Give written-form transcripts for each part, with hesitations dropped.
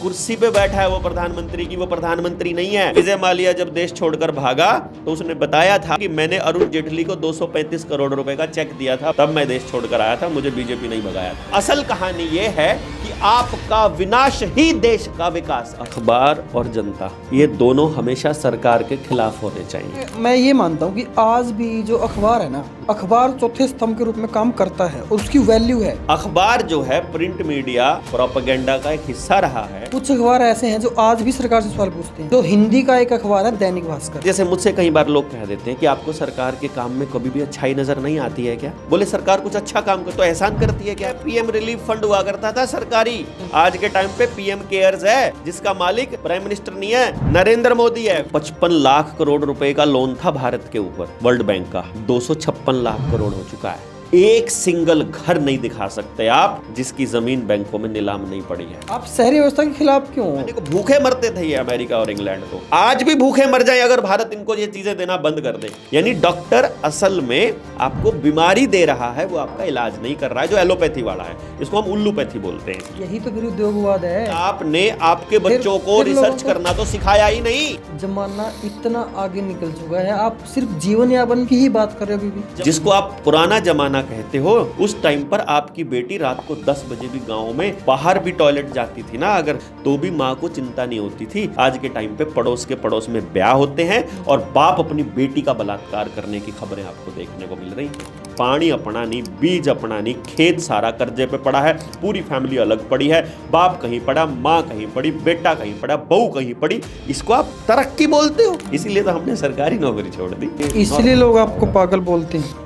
कुर्सी पे बैठा है वो प्रधानमंत्री की, वो प्रधानमंत्री नहीं है। विजय माल्या जब देश छोड़कर भागा तो उसने बताया था कि मैंने अरुण जेटली को 235 करोड़ रुपए का चेक दिया था, तब मैं देश छोड़कर आया था, मुझे बीजेपी नहीं भगाया था। असल कहानी ये है कि आपका विनाश ही देश का विकास। अखबार और जनता ये दोनों हमेशा सरकार के खिलाफ होने चाहिए। मैं ये मानता हूँ कि आज भी जो अखबार है ना, अखबार चौथे स्तंभ के रूप में काम करता है और उसकी वैल्यू है। अखबार जो है प्रिंट मीडिया प्रोपेगेंडा का एक हिस्सा रहा है। कुछ अखबार ऐसे हैं जो आज भी सरकार से सवाल पूछते हैं। तो हिंदी का एक अखबार है दैनिक भास्कर। जैसे मुझसे कई बार लोग कह देते हैं कि आपको सरकार के काम में कभी भी अच्छाई नजर नहीं आती है क्या? बोले सरकार कुछ अच्छा काम कर तो एहसान करती है क्या? पीएम रिलीफ फंड हुआ करता था सरकारी, आज के टाइम पे पीएम केयर्स है जिसका मालिक प्राइम मिनिस्टर नहीं है, नरेंद्र मोदी है। 55 लाख करोड़ रुपए का लोन था भारत के ऊपर वर्ल्ड बैंक का, 256 लाख करोड़ हो चुका है। एक सिंगल घर नहीं दिखा सकते आप जिसकी जमीन बैंकों में नीलाम नहीं पड़ी है। आप शहरी व्यवस्था के खिलाफ क्यों? देखो भूखे मरते थे ये अमेरिका और इंग्लैंड तो आज भी भूखे मर जाए अगर भारत इनको ये चीजें देना बंद कर दे। यानी डॉक्टर असल में आपको बीमारी दे रहा है, वो आपका इलाज नहीं कर रहा है, जो एलोपैथी वाला है, इसको हम उल्लूपैथी बोलते हैं। यही तो फिर उद्योगवाद है। आपने आपके बच्चों को रिसर्च करना तो सिखाया ही नहीं। जमाना इतना आगे निकल चुका है, आप सिर्फ जीवन यापन की ही बात कर रहे हो अभी भी। जिसको आप पुराना जमाना कहते हो, उस टाइम पर आपकी बेटी रात को 10 बजे भी गांव में बाहर भी टॉयलेट जाती थी ना अगर, तो भी माँ को चिंता नहीं होती थी। आज के टाइम पे पड़ोस के पड़ोस में ब्याह होते हैं और बाप अपनी बेटी का बलात्कार करने की खबरें आपको देखने को मिल रही हैं। पानी अपना नहीं, बीज अपना नहीं, खेत सारा कर्जे पे पड़ा है, पूरी फैमिली अलग पड़ी है, बाप कहीं पड़ा, माँ कहीं पड़ी, बेटा कहीं पड़ा, बहू कहीं पड़ी, इसको आप तरक्की बोलते हो? इसीलिए तो हमने सरकारी नौकरी छोड़ दी, इसलिए लोग आपको पागल बोलते हैं।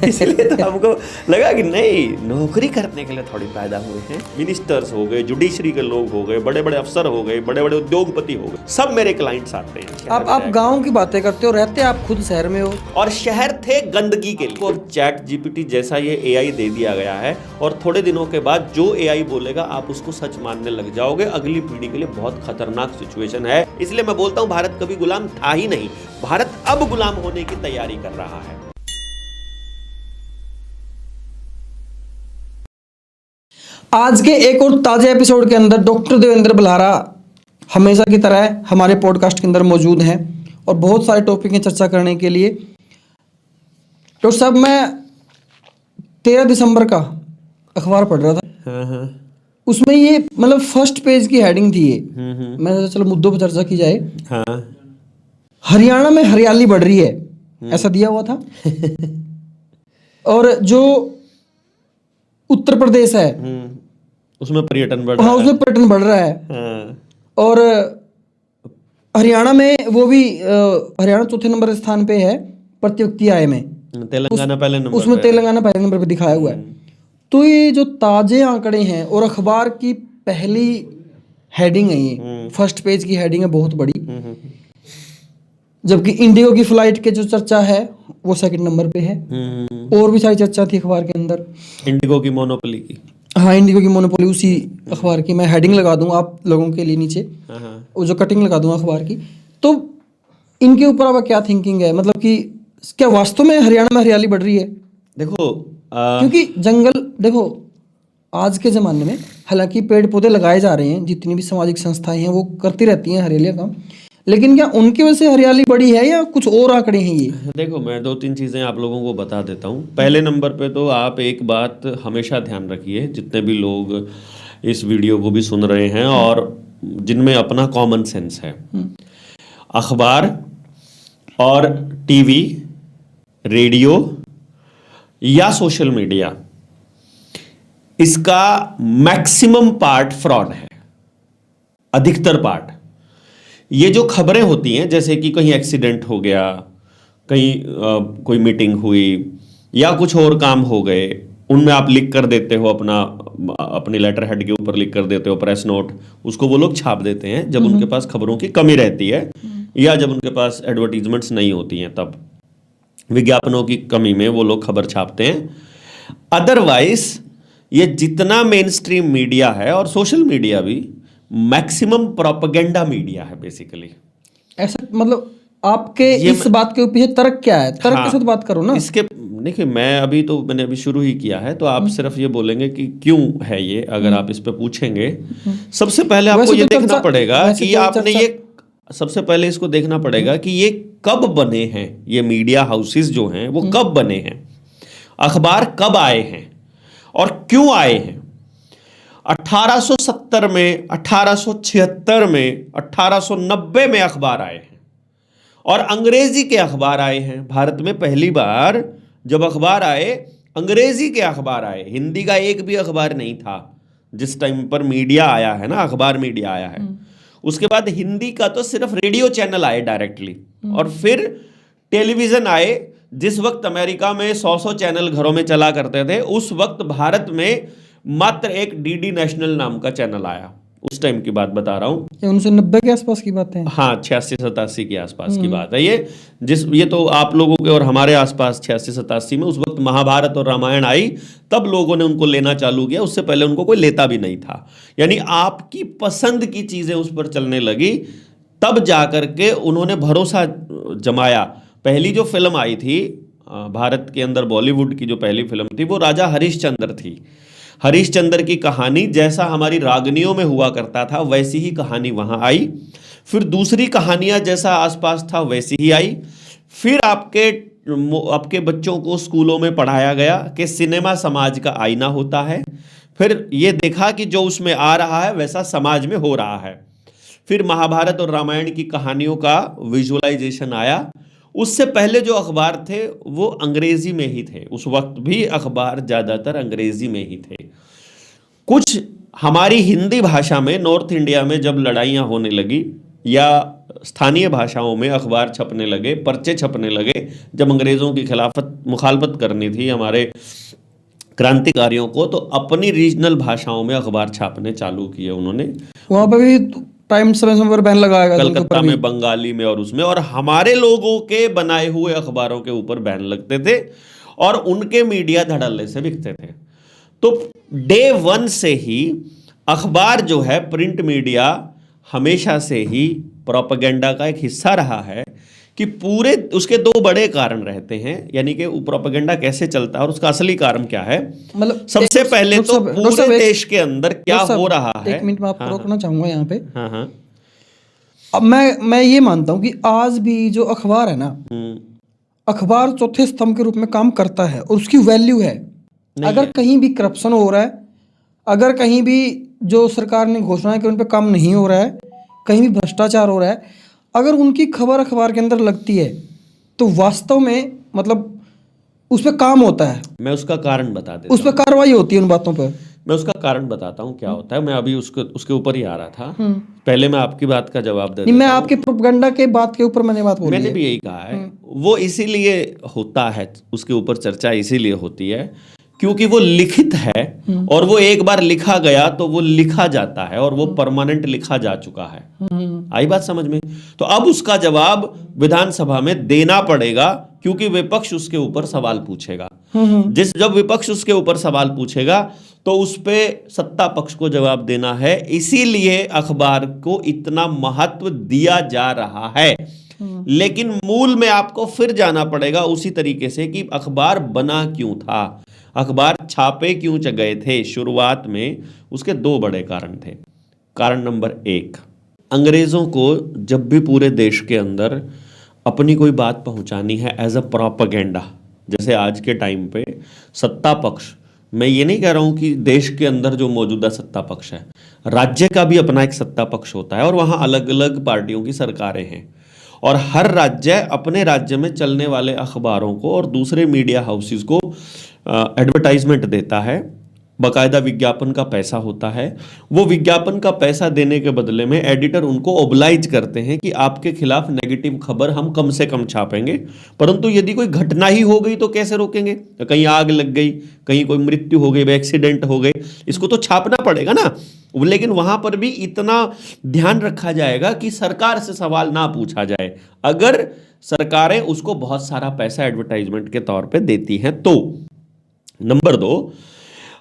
इसलिए तो हमको लगा कि नहीं, नौकरी करने के लिए थोड़ी पैदा हुए हैं। मिनिस्टर्स हो गए, जुडिशरी के लोग हो गए, बड़े बड़े अफसर हो गए, बड़े बड़े उद्योगपति हो गए, सब मेरे क्लाइंट्स आते हैं। आप गांव की बातें करते हो, रहते आप खुद शहर में हो। और शहर थे गंदगी के लिए। और चैट जीपीटी जैसा ये एआई दे दिया गया है और थोड़े दिनों के बाद जो एआई बोलेगा आप उसको सच मानने लग जाओगे। अगली पीढ़ी के लिए बहुत खतरनाक सिचुएशन है। इसलिए मैं बोलता हूँ भारत कभी गुलाम था ही नहीं, भारत अब गुलाम होने की तैयारी कर रहा है। आज के एक और ताज़ा एपिसोड के अंदर डॉक्टर देवेंद्र बल्हारा हमेशा की तरह हमारे पॉडकास्ट के अंदर मौजूद हैं और बहुत सारे टॉपिक हैं चर्चा करने के लिए। डॉक्टर साहब, मैं 13 दिसंबर का अखबार पढ़ रहा था। उसमें ये मतलब फर्स्ट पेज की हेडिंग थी ये। मैं सोचा चलो मुद्दों पर चर्चा की जाए। हरियाणा में हरियाली बढ़ रही है, ऐसा दिया हुआ था। और जो उत्तर प्रदेश है उसमें पर्यटन बढ़ रहा है। उसमें पर्यटन बढ़ रहा है। और हरियाणा में वो भी हरियाणा चौथे नंबर स्थान पे है प्रति व्यक्ति आय में। तेलंगाना पहले नंबर उसमें तेलंगाना पहले नंबर पे दिखाया हुआ है। तो ये जो ताजे आंकड़े हैं और अखबार की पहली हेडिंग है, ये फर्स्ट पेज की हेडिंग है बहुत बड़ी। जबकि इंडिगो की फ्लाइट के जो चर्चा है वो सेकंड नंबर पे है। और भी सारी चर्चा थी अखबार के अंदर, इंडिगो की मोनोपोली की। हाँ, इंडिगो की मोनोपोली उसी अखबार की। मैं हेडिंग लगा दूंगा आप लोगों के लिए नीचे, वो जो कटिंग लगा दूंगा अखबार की। तो इनके ऊपर अब क्या थिंकिंग है, मतलब कि क्या वास्तव में हरियाणा में हरियाली बढ़ रही है? देखो क्योंकि जंगल, देखो आज के ज़माने में हालांकि पेड़ पौधे लगाए जा रहे हैं, जितनी भी सामाजिक संस्थाएं हैं वो करती रहती हैं हरियाली का काम, लेकिन क्या उनकी वजह से हरियाली बढ़ी है या कुछ और आंकड़े हैं ये? देखो, मैं 2-3 चीज़ें आप लोगों को बता देता हूँ। पहले नंबर पे तो आप एक बात हमेशा ध्यान रखिए, जितने भी लोग इस वीडियो को भी सुन रहे हैं और जिनमें अपना कॉमन सेंस है, अखबार और टीवी, रेडियो या सोशल मीडिया, इसका मैक्सिमम पार्ट फ्रॉड है, अधिकतर पार्ट। ये जो खबरें होती हैं, जैसे कि कहीं एक्सीडेंट हो गया, कहीं कोई मीटिंग हुई या कुछ और काम हो गए, उनमें आप लिख कर देते हो अपनी लेटर हेड के ऊपर लिख कर देते हो प्रेस नोट, उसको वो लोग छाप देते हैं जब उनके पास खबरों की कमी रहती है या जब उनके पास एडवर्टीजमेंट्स नहीं होती हैं, तब विज्ञापनों की कमी में वो लोग खबर छापते हैं। अदरवाइज ये जितना मेन स्ट्रीम मीडिया है और सोशल मीडिया भी मैक्सिमम प्रोपेगेंडा मीडिया है बेसिकली। ऐसा मतलब आपके इस बात के पीछे तर्क क्या है? तर्क के साथ बात करो ना। इसके देखिए मैंने अभी शुरू ही किया है, तो आप सिर्फ ये बोलेंगे कि क्यों है ये, अगर आप इस पे पूछेंगे। सबसे पहले आपको ये देखना पड़ेगा कि आपने ये, सबसे पहले इसको देखना पड़ेगा कि ये कब बने हैं, ये मीडिया हाउसेस जो हैं वो कब बने हैं, अखबार कब आए हैं और क्यों आए हैं। 1870 में, 1876 में, 1890 में अखबार आए हैं और अंग्रेजी के अखबार आए हैं। भारत में पहली बार जब अखबार आए, अंग्रेजी के अखबार आए, हिंदी का एक भी अखबार नहीं था जिस टाइम पर मीडिया आया है ना, अखबार मीडिया आया है। उसके बाद हिंदी का तो सिर्फ रेडियो चैनल आए डायरेक्टली, और फिर टेलीविजन आए। जिस वक्त अमेरिका में 100 चैनल घरों में चला करते थे, उस वक्त भारत में मात्र एक डीडी नेशनल नाम का चैनल आया। उस टाइम की बात बता रहा हूँ, 1990 के आसपास की बात है। हाँ, 86-87 के आसपास की बात है ये तो आप लोगों के और हमारे आसपास 86-87 में, उस वक्त महाभारत और रामायण आई, तब लोगों ने उनको लेना चालू किया। उससे पहले उनको कोई लेता भी नहीं था। यानी आपकी पसंद की चीजें उस पर चलने लगी, तब जाकर के उन्होंने भरोसा जमाया। पहली जो फिल्म आई थी भारत के अंदर, बॉलीवुड की जो पहली फिल्म थी, वो राजा हरिश्चंद्र थी। हरिश्चंद्र की कहानी जैसा हमारी रागनियों में हुआ करता था, वैसी ही कहानी वहाँ आई। फिर दूसरी कहानियाँ जैसा आसपास था वैसी ही आई। फिर आपके बच्चों को स्कूलों में पढ़ाया गया कि सिनेमा समाज का आईना होता है। फिर ये देखा कि जो उसमें आ रहा है वैसा समाज में हो रहा है। फिर महाभारत और रामायण की कहानियों का विजुअलाइजेशन आया। उससे पहले जो अखबार थे वो अंग्रेजी में ही थे, उस वक्त भी अखबार ज़्यादातर अंग्रेजी में ही थे। कुछ हमारी हिंदी भाषा में, नॉर्थ इंडिया में जब लड़ाइयाँ होने लगी या स्थानीय भाषाओं में अखबार छपने लगे, पर्चे छपने लगे, जब अंग्रेज़ों की मुखालफत करनी थी हमारे क्रांतिकारियों को, तो अपनी रीजनल भाषाओं में अखबार छापने चालू किए उन्होंने। वहाँ पर भी टाइम समय पर बैन लगाएगा, कलकत्ता में, बंगाली में और उसमें, और हमारे लोगों के बनाए हुए अखबारों के ऊपर बैन लगते थे और उनके मीडिया धड़ल्ले से बिकते थे। तो डे 1 से ही अखबार जो है, प्रिंट मीडिया हमेशा से ही प्रोपेगेंडा का एक हिस्सा रहा है। कि पूरे उसके 2 बड़े कारण रहते हैं, यानी कि प्रोपेगेंडा कैसे चलता है और उसका असली कारण क्या है। मतलब सबसे पहले तो पूरे देश के अंदर क्या हो रहा है। 1 मिनट में आपको रोकना चाहूंगा यहाँ पे। हाँ। अब मैं ये मानता हूँ कि आज भी जो अखबार है ना, अखबार चौथे स्तंभ के रूप में काम करता है और उसकी वैल्यू है। अगर कहीं भी करप्शन हो रहा है, अगर कहीं भी जो सरकार ने घोषणा कि उन पर काम नहीं हो रहा है, कहीं भी भ्रष्टाचार हो रहा है, अगर उनकी खबर अखबार के अंदर लगती है तो वास्तव में मतलब उस पर काम होता है। मैं उसका कारण बता देता हूँ, उस पर कार्रवाई होती है उन बातों पर। मैं उसका कारण बताता हूँ क्या होता है। मैं अभी उसके ऊपर ही आ रहा था। पहले मैं आपकी बात का जवाब दे नहीं, मैं आपके प्रोपेगेंडा के बात के ऊपर मैंने बात बोली। मैंने भी यही कहा है, वो इसीलिए होता है, उसके ऊपर चर्चा इसीलिए होती है क्योंकि वो लिखित है और वो एक बार लिखा गया तो वो लिखा जाता है और वो परमानेंट लिखा जा चुका है। आई बात समझ में? तो अब उसका जवाब विधानसभा में देना पड़ेगा क्योंकि विपक्ष उसके ऊपर सवाल पूछेगा। जब विपक्ष उसके ऊपर सवाल पूछेगा तो उस पे सत्ता पक्ष को जवाब देना है। इसीलिए अखबार को इतना महत्व दिया जा रहा है। लेकिन मूल में आपको फिर जाना पड़ेगा उसी तरीके से कि अखबार बना क्यों था, अखबार छापे क्यों गए थे। शुरुआत में उसके 2 बड़े कारण थे। कारण नंबर 1, अंग्रेज़ों को जब भी पूरे देश के अंदर अपनी कोई बात पहुंचानी है एज अ प्रोपेगेंडा, जैसे आज के टाइम पे सत्ता पक्ष, मैं ये नहीं कह रहा हूँ कि देश के अंदर जो मौजूदा सत्ता पक्ष है, राज्य का भी अपना एक सत्ता पक्ष होता है और वहाँ अलग अलग पार्टियों की सरकारें हैं और हर राज्य अपने राज्य में चलने वाले अखबारों को और दूसरे मीडिया हाउसेस को एडवर्टाइजमेंट देता है। बाकायदा विज्ञापन का पैसा होता है। वो विज्ञापन का पैसा देने के बदले में एडिटर उनको ओब्लाइज करते हैं कि आपके खिलाफ नेगेटिव खबर हम कम से कम छापेंगे, परंतु यदि कोई घटना ही हो गई तो कैसे रोकेंगे? कहीं आग लग गई, कहीं कोई मृत्यु हो गई, एक्सीडेंट हो गए, इसको तो छापना पड़ेगा ना। लेकिन वहां पर भी इतना ध्यान रखा जाएगा कि सरकार से सवाल ना पूछा जाए, अगर सरकारें उसको बहुत सारा पैसा एडवर्टाइजमेंट के तौर पे देती हैं तो। नंबर 2,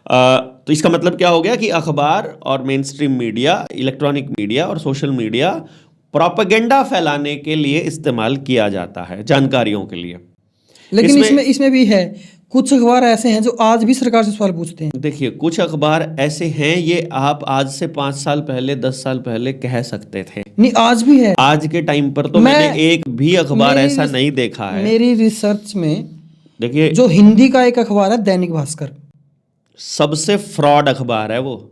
तो इसका मतलब क्या हो गया कि अखबार और main stream media, electronic media और सोशल मीडिया प्रोपेगेंडा फैलाने के लिए इस्तेमाल किया जाता है, जानकारियों के लिए। लेकिन इसमें भी है कुछ अखबार ऐसे हैं जो आज भी सरकार से सवाल पूछते हैं। देखिए, कुछ अखबार ऐसे हैं, ये आप आज से 5 साल पहले 10 साल पहले कह सकते थे। नहीं, आज भी है। आज के टाइम पर तो मैं- मैंने एक भी अखबार मेरी ऐसा रिस- नहीं देखा है। मेरी रिसर्च में देखिए, जो हिंदी का एक अखबार है दैनिक भास्कर, सबसे फ्रॉड अखबार है वो।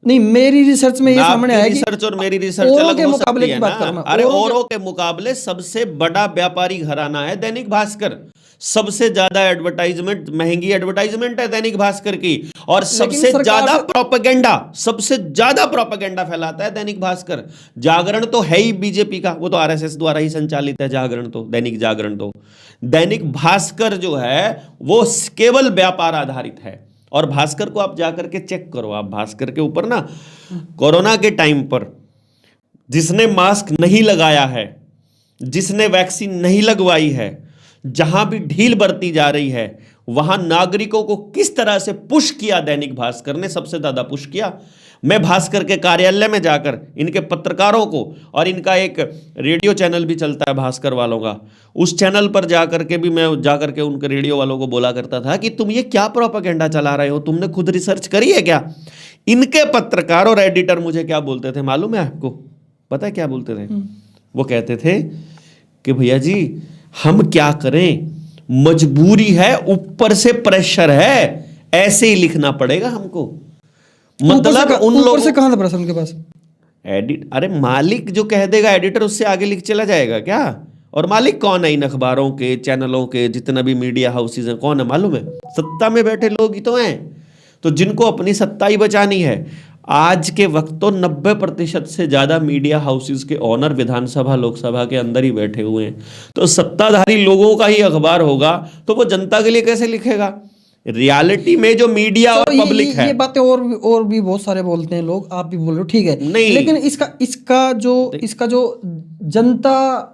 नहीं, मेरी रिसर्च में ये आपकी सामने आया कि रिसर्च और मेरी रिसर्च औरों अलग के हो मुकाबले सकती की है बात कर रहा ना। हूं मैं। अरे औरों औरों के मुकाबले सबसे बड़ा व्यापारी घराना है दैनिक भास्कर। सबसे ज्यादा एडवर्टाइजमेंट, महंगी एडवर्टाइजमेंट है दैनिक भास्कर की, और सबसे सरकार ज्यादा से- प्रोपेगेंडा, सबसे ज्यादा प्रोपेगेंडा फैलाता है दैनिक भास्कर। जागरण तो है ही बीजेपी का, वो तो आरएसएस द्वारा ही संचालित है। जागरण तो, दैनिक जागरण तो, दैनिक भास्कर जो है वो केवल व्यापार आधारित है। और भास्कर को आप जाकर के चेक करो, आप भास्कर के ऊपर ना, कोरोना के टाइम पर जिसने मास्क नहीं लगाया है, जिसने वैक्सीन नहीं लगवाई है, जहां भी ढील बरती जा रही है, वहां नागरिकों को किस तरह से पुश किया दैनिक भास्कर ने, सबसे ज्यादा पुश किया। मैं भास्कर के कार्यालय में जाकर इनके पत्रकारों को, और इनका एक रेडियो चैनल भी चलता है भास्कर वालों का, उस चैनल पर जाकर के भी मैं जाकर के उनके रेडियो वालों को बोला करता था कि तुम ये क्या प्रोपेगेंडा चला रहे हो, तुमने खुद रिसर्च करी है क्या? इनके पत्रकार और एडिटर मुझे क्या बोलते थे मालूम है आपको? पता है क्या बोलते थे? वो कहते थे कि भैया जी हम क्या करें, मजबूरी है, ऊपर से प्रेशर है, ऐसे ही लिखना पड़ेगा हमको। मतलब उन लोगों से कहां था प्रेशर उनके पास? अरे मालिक जो कह देगा एडिटर, उससे आगे लिख चला जाएगा क्या? और मालिक कौन है इन अखबारों के, चैनलों के, जितना भी मीडिया हाउसेज हैं, कौन है मालूम है? सत्ता में बैठे लोग ही तो हैं, तो जिनको अपनी सत्ता ही बचानी है। आज के वक्त तो 90% से ज्यादा मीडिया हाउसेज के ओनर विधानसभा लोकसभा के अंदर ही बैठे हुए हैं। तो सत्ताधारी लोगों का ही अखबार होगा तो वो जनता के लिए कैसे लिखेगा? रियलिटी में जो मीडिया और पब्लिक है, ये बातें और भी बहुत सारे बोलते हैं लोग, आप भी बोल रहे हो, ठीक है, नहीं, लेकिन इसका जो जनता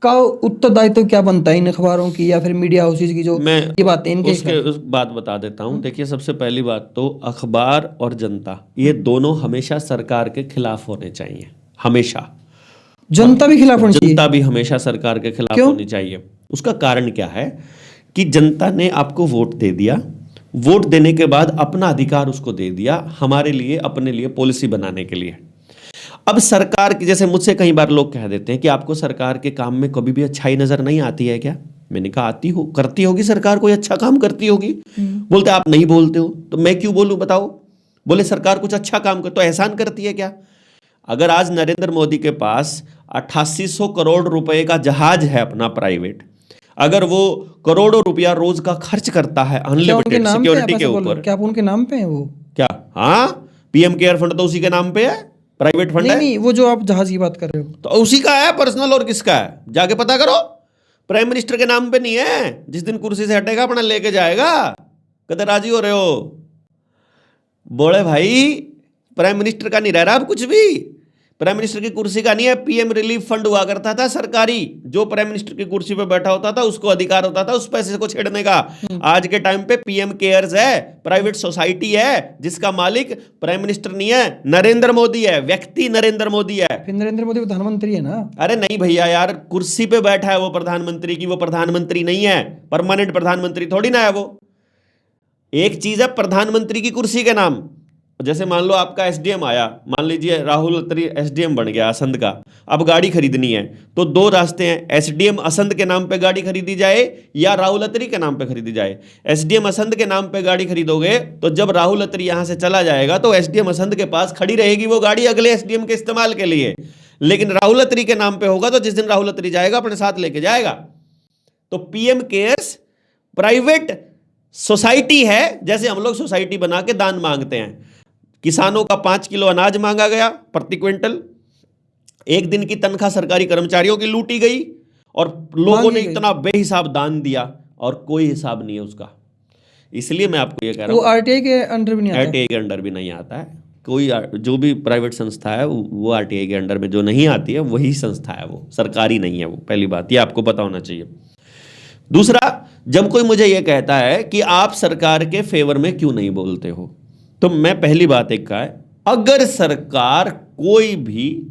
का उत्तरदायित्व क्या बनता है इन अखबारों की या फिर मीडिया हाउसेज की, जो मैं ये बातें इनके उस बात बता देता हूं। देखिए, सबसे पहली बात तो अखबार और जनता, ये दोनों हमेशा सरकार के खिलाफ होने चाहिए, हमेशा। जनता भी खिलाफ होनी चाहिए? जनता भी हमेशा सरकार के खिलाफ होनी चाहिए। उसका कारण क्या है कि जनता ने आपको वोट दे दिया, वोट देने के बाद अपना अधिकार उसको दे दिया हमारे लिए, अपने लिए पॉलिसी बनाने के लिए। अब सरकार की, जैसे मुझसे कई बार लोग कह देते हैं कि आपको सरकार के काम में कभी भी अच्छाई नजर नहीं आती है क्या? मैंने कहा आती हो, करती होगी सरकार, कोई अच्छा काम करती होगी। बोलते आप नहीं बोलते हो, तो मैं क्यों बोलूं बताओ? बोले सरकार कुछ अच्छा काम कर, तो एहसान करती है क्या? अगर आज नरेंद्र मोदी के पास 8800 करोड़ रुपए का जहाज है अपना प्राइवेट, अगर वो करोड़ों रुपया रोज का खर्च करता है अनलिमिटेड सिक्योरिटी के ऊपर, क्या आप उनके नाम पे है वो? क्या? हाँ, पीएम केयर फंड तो उसी के नाम पे है, प्राइवेट फंड है। नहीं, वो जो आप जहाज की बात कर रहे हो तो उसी का है पर्सनल, और किसका है? जाके पता करो। प्राइम मिनिस्टर के नाम पे नहीं है। जिस दिन कुर्सी से हटेगा अपना लेके जाएगा। कहते राजी हो रहे हो? बोले भाई प्राइम मिनिस्टर का नहीं रह रहा अब कुछ भी, प्राइम मिनिस्टर की कुर्सी का नहीं है। पीएम रिलीफ फंड हुआ करता था सरकारी, जो प्राइम मिनिस्टर की कुर्सी पे बैठा होता था उसको अधिकार होता था उस पैसे को छेड़ने का। आज के टाइम पे पीएम केयर्स है, प्राइवेट सोसाइटी है, जिसका मालिक प्राइम मिनिस्टर नहीं है, नरेंद्र मोदी है, व्यक्ति नरेंद्र मोदी है। फिर नरेंद्र मोदी प्रधानमंत्री है ना? अरे नहीं भैया यार, कुर्सी पे बैठा है वो प्रधानमंत्री की, वो प्रधानमंत्री नहीं है, परमानेंट प्रधानमंत्री थोड़ी ना है वो। एक चीज है प्रधानमंत्री की कुर्सी के नाम, जैसे मान लो आपका एसडीएम आया, मान लीजिए राहुल अत्री एसडीएम बन गया असंध का, अब गाड़ी खरीदनी है तो दो रास्ते हैं, एसडीएम असंध के नाम पे गाड़ी खरीदी जाए या राहुल अत्री के नाम पे खरीदी जाए। एसडीएम असंध के नाम पे गाड़ी खरीदोगे तो जब राहुल अत्री यहां से चला जाएगा तो एसडीएम असंध के पास खड़ी रहेगी वो गाड़ी अगले एसडीएम के इस्तेमाल के लिए। लेकिन राहुल अत्री के नाम पे होगा तो जिस दिन राहुल अत्री जाएगा अपने साथ लेके जाएगा। तो पीएम केयर्स प्राइवेट सोसाइटी है, जैसे हम लोग सोसाइटी बना के दान मांगते हैं। किसानों का 5 किलो अनाज मांगा गया प्रति क्विंटल, एक दिन की तनख्वाह सरकारी कर्मचारियों की लूटी गई और लोगों ने इतना बेहिसाब दान दिया और कोई हिसाब नहीं है उसका। इसलिए मैं आपको ये कह रहा हूं, वो आरटीआई के अंडर भी नहीं आता, आरटीआई के अंडर भी नहीं आता है कोई। जो भी प्राइवेट संस्था है वो आरटीआई के अंडर में जो नहीं आती है वही संस्था है, वो सरकारी नहीं है वो। पहली बात ये आपको पता होना चाहिए। दूसरा, जब कोई मुझे ये कहता है कि आप सरकार के फेवर में क्यों नहीं बोलते हो, तो मैं पहली बात एक कहा है, अगर सरकार कोई भी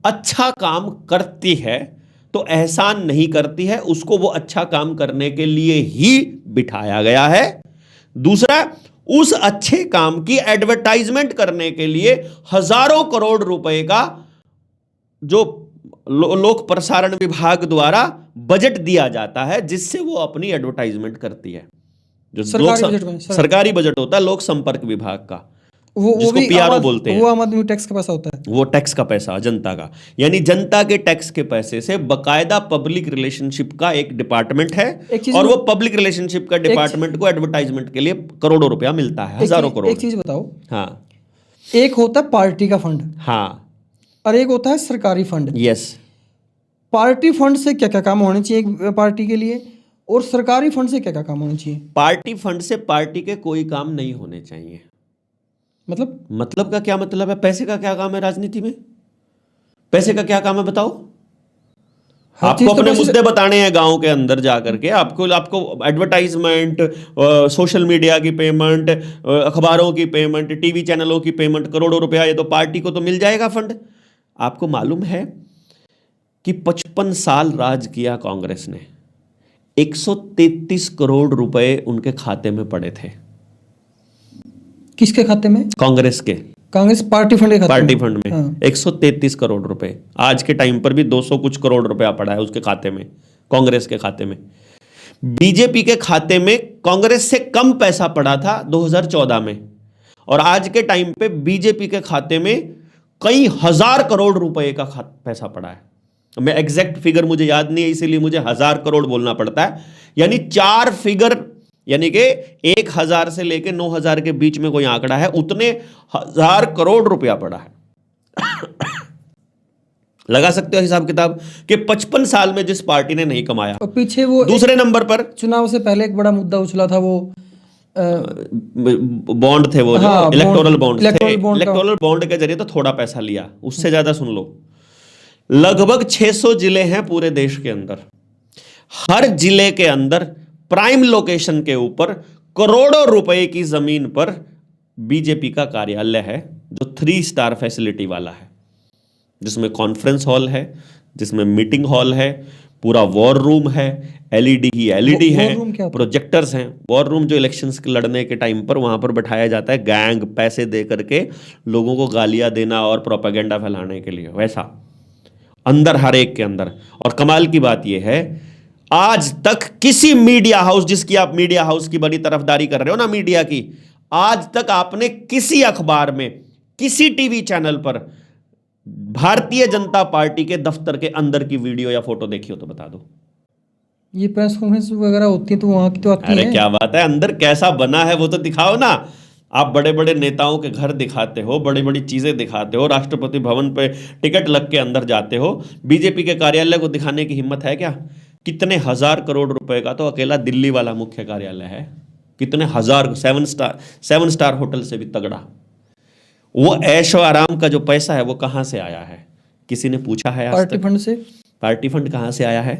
अच्छा काम करती है तो एहसान नहीं करती है, उसको वो अच्छा काम करने के लिए ही बिठाया गया है। दूसरा, उस अच्छे काम की एडवर्टाइजमेंट करने के लिए हजारों करोड़ रुपए का जो लोक प्रसारण विभाग द्वारा बजट दिया जाता है, जिससे वो अपनी एडवर्टाइजमेंट करती है। जो सरकारी बजट होता है लोक संपर्क विभाग का, वो भी पीआरओ बोलते हैं, वो आम आदमी टैक्स का पैसा होता है, वो टैक्स का पैसा जनता का, यानी जनता के टैक्स के पैसे से बकायदा पब्लिक रिलेशनशिप का एक डिपार्टमेंट है, और वो पब्लिक रिलेशनशिप का डिपार्टमेंट को एडवर्टाइजमेंट के लिए करोड़ों रुपया मिलता है, हजारों करोड़। एक चीज बताओ, हाँ, एक होता है पार्टी का फंड, हाँ, और एक होता है सरकारी फंड। यस। पार्टी फंड से क्या क्या काम होने चाहिए पार्टी के लिए, और सरकारी फंड से क्या क्या काम होने चाहिए? पार्टी फंड से पार्टी के कोई काम नहीं होने चाहिए। मतलब का क्या मतलब है? पैसे का क्या काम है राजनीति में? पैसे का क्या काम है बताओ? आपको अपने मुद्दे बताने हैं गांव के अंदर जाकर के, आपको एडवर्टाइजमेंट, सोशल मीडिया की पेमेंट, अखबारों की पेमेंट, टीवी चैनलों की पेमेंट, करोड़ों रुपया, ये तो पार्टी को तो मिल जाएगा फंड। आपको मालूम है कि 55 साल राज किया कांग्रेस ने, 133 करोड़ रुपए उनके खाते में पड़े थे। किसके खाते में? कांग्रेस के, कांग्रेस पार्टी फंड के खाते पार्टी फंड में। हाँ। 133 करोड़ रुपए, आज के टाइम पर भी 200 कुछ करोड़ रुपया पड़ा है उसके खाते में, कांग्रेस के खाते में। बीजेपी के खाते में कांग्रेस से कम पैसा पड़ा था 2014 में, और आज के टाइम पे बीजेपी के खाते में कई हजार करोड़ रुपए का पैसा पड़ा है। मैं एग्जैक्ट फिगर मुझे याद नहीं है, इसीलिए मुझे 1000 करोड़ बोलना पड़ता है, यानी 4 फिगर, यानी कि 1000 से लेकर 9000 के बीच में कोई आंकड़ा है, उतने 1000 करोड़ रुपया पड़ा है। लगा सकते हो हिसाब किताब कि 55 साल में जिस पार्टी ने नहीं कमाया। और पीछे वो दूसरे नंबर पर चुनाव से पहले एक बड़ा मुद्दा उछला था, वो बॉन्ड थे, वो हाँ, इलेक्टोरल बॉन्ड थे। इलेक्टोरल बॉन्ड के जरिए तो थोड़ा पैसा लिया, उससे ज्यादा सुन लो, लगभग 600 जिले हैं पूरे देश के अंदर। हर जिले के अंदर प्राइम लोकेशन के ऊपर करोड़ों रुपए की जमीन पर बीजेपी का कार्यालय है, जो 3 स्टार फैसिलिटी वाला है, जिसमें कॉन्फ्रेंस हॉल है, जिसमें मीटिंग हॉल है, पूरा वॉर रूम है, एलईडी ही एलईडी है, प्रोजेक्टर्स हैं। वॉर रूम जो इलेक्शंस के लड़ने के टाइम पर वहां पर बैठाया जाता है, गैंग पैसे दे करके लोगों को गालियां देना और प्रोपेगेंडा फैलाने के लिए, वैसा अंदर हर एक के अंदर। और कमाल की बात यह है, आज तक किसी मीडिया हाउस, जिसकी आप मीडिया हाउस की बड़ी तरफदारी कर रहे हो ना मीडिया की, आज तक आपने किसी अखबार में, किसी टीवी चैनल पर भारतीय जनता पार्टी के दफ्तर के अंदर की वीडियो या फोटो देखी हो तो बता दो। ये प्रेस कॉन्फ्रेंस वगैरह होती है तो वहां की तो आती है। अरे क्या बात है, अंदर कैसा बना है वो तो दिखाओ ना। आप बड़े बड़े नेताओं के घर दिखाते हो, बड़ी बड़ी चीजें दिखाते हो, राष्ट्रपति भवन पे टिकट लग के अंदर जाते हो, बीजेपी के कार्यालय को दिखाने की हिम्मत है क्या? कितने 1000 करोड़ रुपए का तो अकेला दिल्ली वाला मुख्य कार्यालय है, कितने हजार, 7 स्टार होटल से भी तगड़ा। वो ऐशो आराम का जो पैसा है वो कहां से आया है? किसी ने पूछा है? पार्टी फंड से। पार्टी फंड कहां से आया है?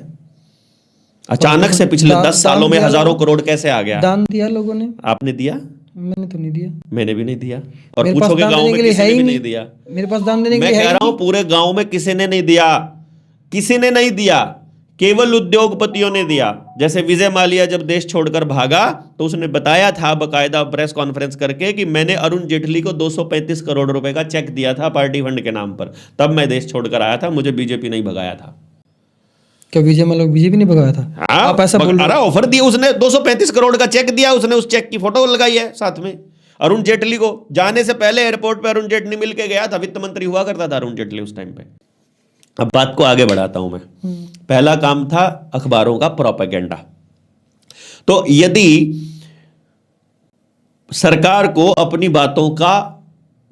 अचानक से पिछले 10 सालों में हजारों करोड़ कैसे आ गया? दान दिया लोगों ने। आपने दिया? मैंने तो नहीं दिया। मैंने भी नहीं दिया। और पूछोगे गांव में किसी ने भी नहीं दिया? मेरे पास दान देने के लिए मैं कह रहा हूं पूरे गांव में किसी ने नहीं दिया, किसी ने नहीं दिया, केवल उद्योगपतियों ने दिया। जैसे विजय माल्या जब देश छोड़कर भागा तो उसने बताया था बकायदा प्रेस कॉन्फ्रेंस करके कि मैंने अरुण जेटली को 235 करोड़ रुपए का चेक दिया था पार्टी फंड के नाम पर, तब मैं देश छोड़कर आया था, मुझे बीजेपी नहीं भगाया था। क्या विजय माल्या बीजेपी नहीं भगाया था? हाँ, आप ऐसा बोल रहे हो? ऑफर दिया उसने, 235 करोड़ का चेक दिया उसने, उस चेक की फोटो लगाई है साथ में अरुण जेटली को। जाने से पहले एयरपोर्ट पे अरुण जेटली मिल के गया था, वित्त मंत्री हुआ करता था अरुण जेटली उस टाइम पे। अब बात को आगे बढ़ाता हूं मैं। पहला काम था अखबारों का प्रोपेगेंडा। तो यदि सरकार को अपनी बातों का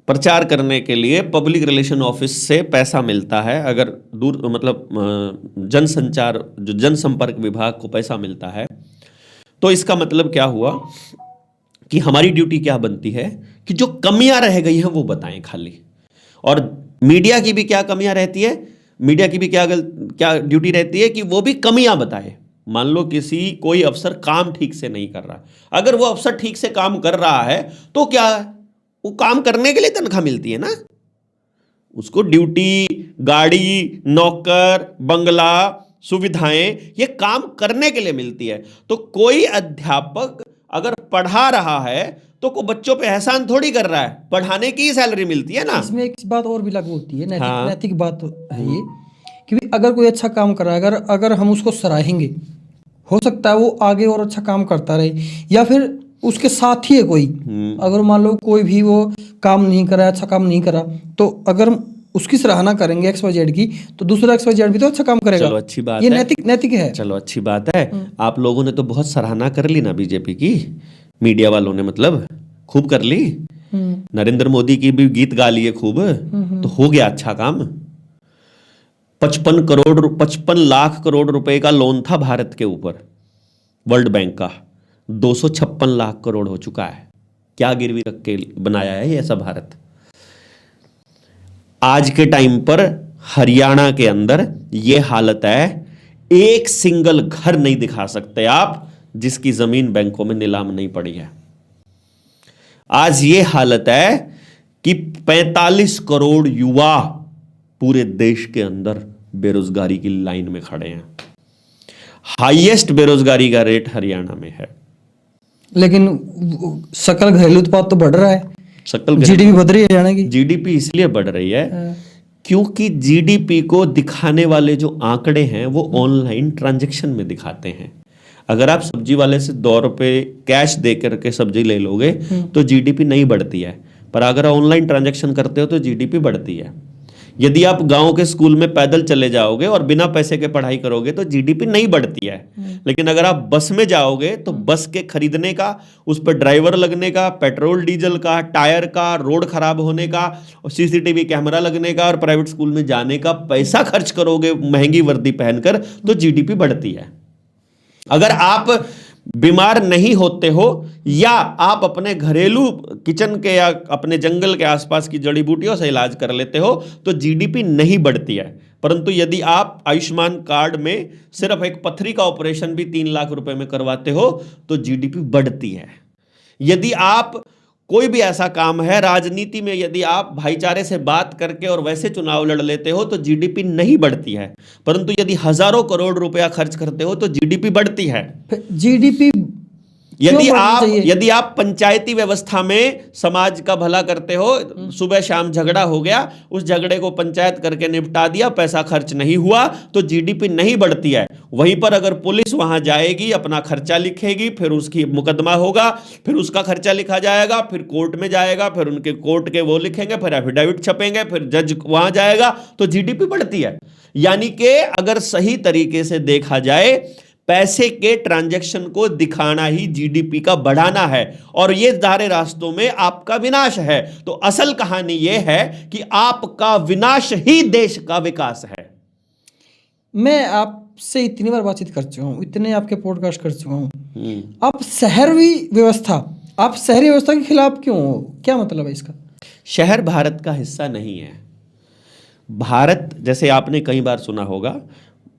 प्रचार करने के लिए पब्लिक रिलेशन ऑफिस से पैसा मिलता है, अगर दूर मतलब जनसंचार जो जनसंपर्क विभाग को पैसा मिलता है, तो इसका मतलब क्या हुआ कि हमारी ड्यूटी क्या बनती है कि जो कमियां रह गई हैं वो बताएं खाली। और मीडिया की भी क्या कमियां रहती है, मीडिया की भी क्या ड्यूटी रहती है कि वो भी कमियां बताए। मान लो कोई अफसर काम ठीक से नहीं कर रहा, अगर वो अफसर ठीक से काम कर रहा है तो क्या, वो काम करने के लिए तनख्वाह मिलती है ना, उसको ड्यूटी, गाड़ी, नौकर, बंगला, सुविधाएं ये काम करने के लिए मिलती है। तो कोई अध्यापक अगर पढ़ा रहा है तो कोई बच्चों पे एहसान थोड़ी कर रहा है, पढ़ाने की ही सैलरी मिलती है ना। इसमें एक बात और भी लागू होती है, नैतिक हाँ। नैतिक बात है ये, कि अगर कोई अच्छा काम कर रहा है, अगर हम उसको सराहेंगे, हो सकता है वो आगे और अच्छा काम करता रहे, या फिर उसके साथ ही है कोई, अगर मान लो कोई भी वो काम नहीं करा, अच्छा काम नहीं करा, तो अगर उसकी सराहना करेंगे XYZ की, तो दूसरा XYZ भी तो अच्छा काम करेगा। चलो अच्छी बात ये है, नैतिक है। चलो अच्छी बात है। आप लोगों ने तो बहुत सराहना कर ली ना बीजेपी की, मीडिया वालों ने मतलब खूब कर ली। नरेंद्र मोदी की भी गीत गा लिए खूब, तो हो गया अच्छा काम। 55 लाख करोड़ रुपए का लोन था भारत के ऊपर वर्ल्ड बैंक का, 256 लाख करोड़ हो चुका है। क्या गिरवी रख के बनाया है ये ऐसा भारत। आज के टाइम पर हरियाणा के अंदर ये हालत है, एक सिंगल घर नहीं दिखा सकते आप जिसकी जमीन बैंकों में नीलाम नहीं पड़ी है। आज ये हालत है कि 45 करोड़ युवा पूरे देश के अंदर बेरोजगारी की लाइन में खड़े हैं। हाईएस्ट बेरोजगारी का रेट हरियाणा में है। लेकिन सकल घरेलू उत्पाद तो बढ़ रहा है, जीडीपी बढ़ रही है हरियाणा की। जीडीपी इसलिए बढ़ रही है क्योंकि जीडीपी को दिखाने वाले जो आंकड़े हैं वो ऑनलाइन ट्रांजैक्शन में दिखाते हैं। अगर आप सब्जी वाले से 2 रुपए कैश दे करके सब्जी ले लोगे तो जीडीपी नहीं बढ़ती है, पर अगर ऑनलाइन ट्रांजैक्शन करते हो तो जीडीपी बढ़ती है। यदि आप गांव के स्कूल में पैदल चले जाओगे और बिना पैसे के पढ़ाई करोगे तो जीडीपी नहीं बढ़ती है। लेकिन अगर आप बस में जाओगे तो बस के खरीदने का, उस पर ड्राइवर लगने का, पेट्रोल डीजल का, टायर का, रोड खराब होने का, सीसीटीवी कैमरा लगने का और प्राइवेट स्कूल में जाने का पैसा खर्च करोगे महंगी वर्दी पहनकर तो जीडीपी बढ़ती है। अगर आप बीमार नहीं होते हो या आप अपने घरेलू किचन के या अपने जंगल के आसपास की जड़ी बूटियों से इलाज कर लेते हो तो जीडीपी नहीं बढ़ती है। परंतु यदि आप आयुष्मान कार्ड में सिर्फ एक पथरी का ऑपरेशन भी 3 लाख रुपए में करवाते हो तो जीडीपी बढ़ती है। यदि आप कोई भी ऐसा काम है, राजनीति में यदि आप भाईचारे से बात करके और वैसे चुनाव लड़ लेते हो तो जीडीपी नहीं बढ़ती है। परंतु यदि हजारों करोड़ रुपया खर्च करते हो तो जीडीपी बढ़ती है। जीडीपी यदि आप पंचायती व्यवस्था में समाज का भला करते हो, सुबह शाम झगड़ा हो गया, उस झगड़े को पंचायत करके निपटा दिया, पैसा खर्च नहीं हुआ तो जीडीपी नहीं बढ़ती है। वहीं पर अगर पुलिस वहां जाएगी, अपना खर्चा लिखेगी, फिर उसकी मुकदमा होगा, फिर उसका खर्चा लिखा जाएगा, फिर कोर्ट में जाएगा, फिर उनके कोर्ट के वो लिखेंगे, फिर एफिडेविट छपेंगे, फिर जज वहां जाएगा तो जीडीपी बढ़ती है। यानी कि अगर सही तरीके से देखा जाए पैसे के ट्रांजैक्शन को दिखाना ही जीडीपी का बढ़ाना है और ये सारे रास्तों में आपका विनाश है। तो असल कहानी ये है कि आपका विनाश ही देश का विकास है। मैं आपसे इतनी बार बातचीत कर चुका हूं, इतने आपके पॉडकास्ट कर चुका हूं, आप शहरी व्यवस्था के खिलाफ क्यों हो? क्या मतलब है इसका? शहर भारत का हिस्सा नहीं है। भारत, जैसे आपने कई बार सुना होगा,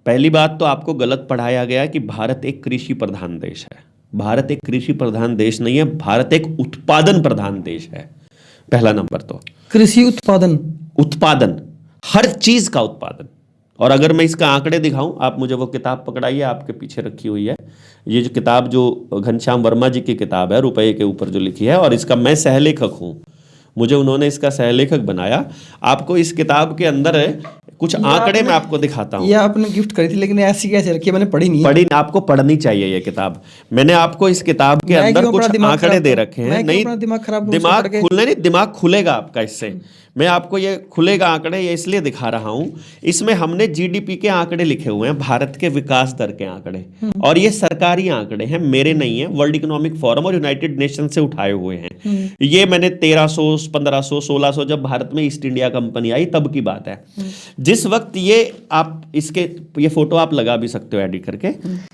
पहली बात तो आपको गलत पढ़ाया गया कि भारत एक कृषि प्रधान देश है। भारत एक कृषि प्रधान देश नहीं है, भारत एक उत्पादन प्रधान देश है। पहला नंबर तो कृषि उत्पादन, हर चीज का उत्पादन। और अगर मैं इसका आंकड़े दिखाऊं, आप मुझे वो किताब पकड़ाइए, आपके पीछे रखी हुई है ये जो किताब, जो घनश्याम वर्मा जी की किताब है, रुपए के ऊपर जो लिखी है, और इसका मैं सहलेखक हूं, मुझे उन्होंने इसका सहलेखक बनाया। आपको इस किताब के अंदर कुछ आंकड़े मैं आपको दिखाता हूँ। ये आपने गिफ्ट करी थी, लेकिन ऐसी कैसे रखी है? मैंने पढ़ी नहीं है। आपको पढ़नी चाहिए ये किताब। मैंने आपको इस किताब के अंदर कुछ आंकड़े दे रखे हैं। नहीं, दिमाग खुलेगा आपका इससे। मैं आपको ये खुलेगा आंकड़े ये इसलिए दिखा रहा हूं, इसमें हमने जीडीपी के आंकड़े लिखे हुए हैं, भारत के विकास दर के आंकड़े, और ये सरकारी आंकड़े हैं, मेरे नहीं है, वर्ल्ड इकोनॉमिक फोरम और यूनाइटेड नेशन से उठाए हुए हैं। ये मैंने 1300, 1500, 1600 जब भारत में ईस्ट इंडिया कंपनी आई तब की बात है। जिस वक्त ये आप ये फोटो आप लगा भी सकते हो एडिट करके,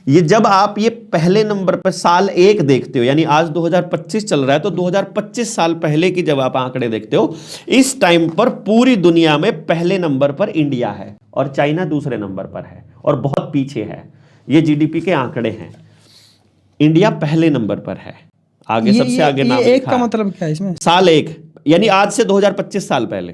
ये जब आप ये पहले नंबर पर साल 1 देखते हो, यानी आज 2025 चल रहा है, तो 2025 साल पहले की जब आप आंकड़े देखते हो, इस टाइम पर पूरी दुनिया में पहले नंबर पर इंडिया है और चाइना दूसरे नंबर पर है और बहुत पीछे है। ये जीडीपी के आंकड़े हैं, इंडिया पहले नंबर पर है, आगे सबसे आगे नाम लिखा है। एक का मतलब क्या है इसमें? साल 1 यानी आज से 2025 साल पहले।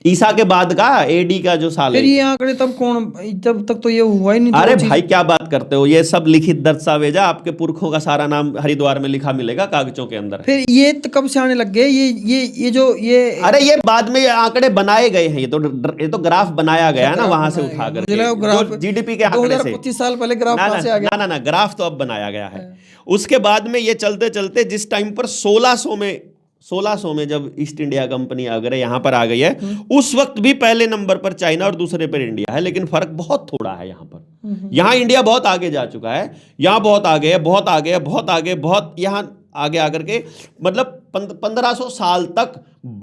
ईसा के बाद का एडी का जो साल फिर है। ये आंकड़े तब कौन, जब तक तो ये हुआ ही नहीं था अरे वो चीज़। भाई क्या बात करते हो, ये सब लिखित दस्तावेजा, आपके पुरखों का सारा नाम हरिद्वार में लिखा मिलेगा कागजों के अंदर। फिर ये तो कब से आने लग गए ये जो ये अरे ये बाद में ये आंकड़े बनाए गए हैं, ये तो ग्राफ बनाया गया है ना ग्राफ वहां से बनाया उठा गया। करके, मुझे लगा ग्राफ जो जीडीपी के आंकड़े से। 2025 साल पहले ग्राफ ना कहाँ से आ गया? ना, ग्राफ तो अब बनाया गया है। उसके बाद में ये चलते चलते जिस टाइम पर 1600 में जब ईस्ट इंडिया कंपनी अगर यहाँ पर आ गई है, उस वक्त भी पहले नंबर पर चाइना और दूसरे पर इंडिया है, लेकिन फर्क बहुत थोड़ा है यहाँ पर। यहाँ इंडिया बहुत आगे जा चुका है, यहाँ बहुत आगे है, बहुत आगे है, बहुत आगे, बहुत यहाँ आगे आकर के, मतलब 1500 साल तक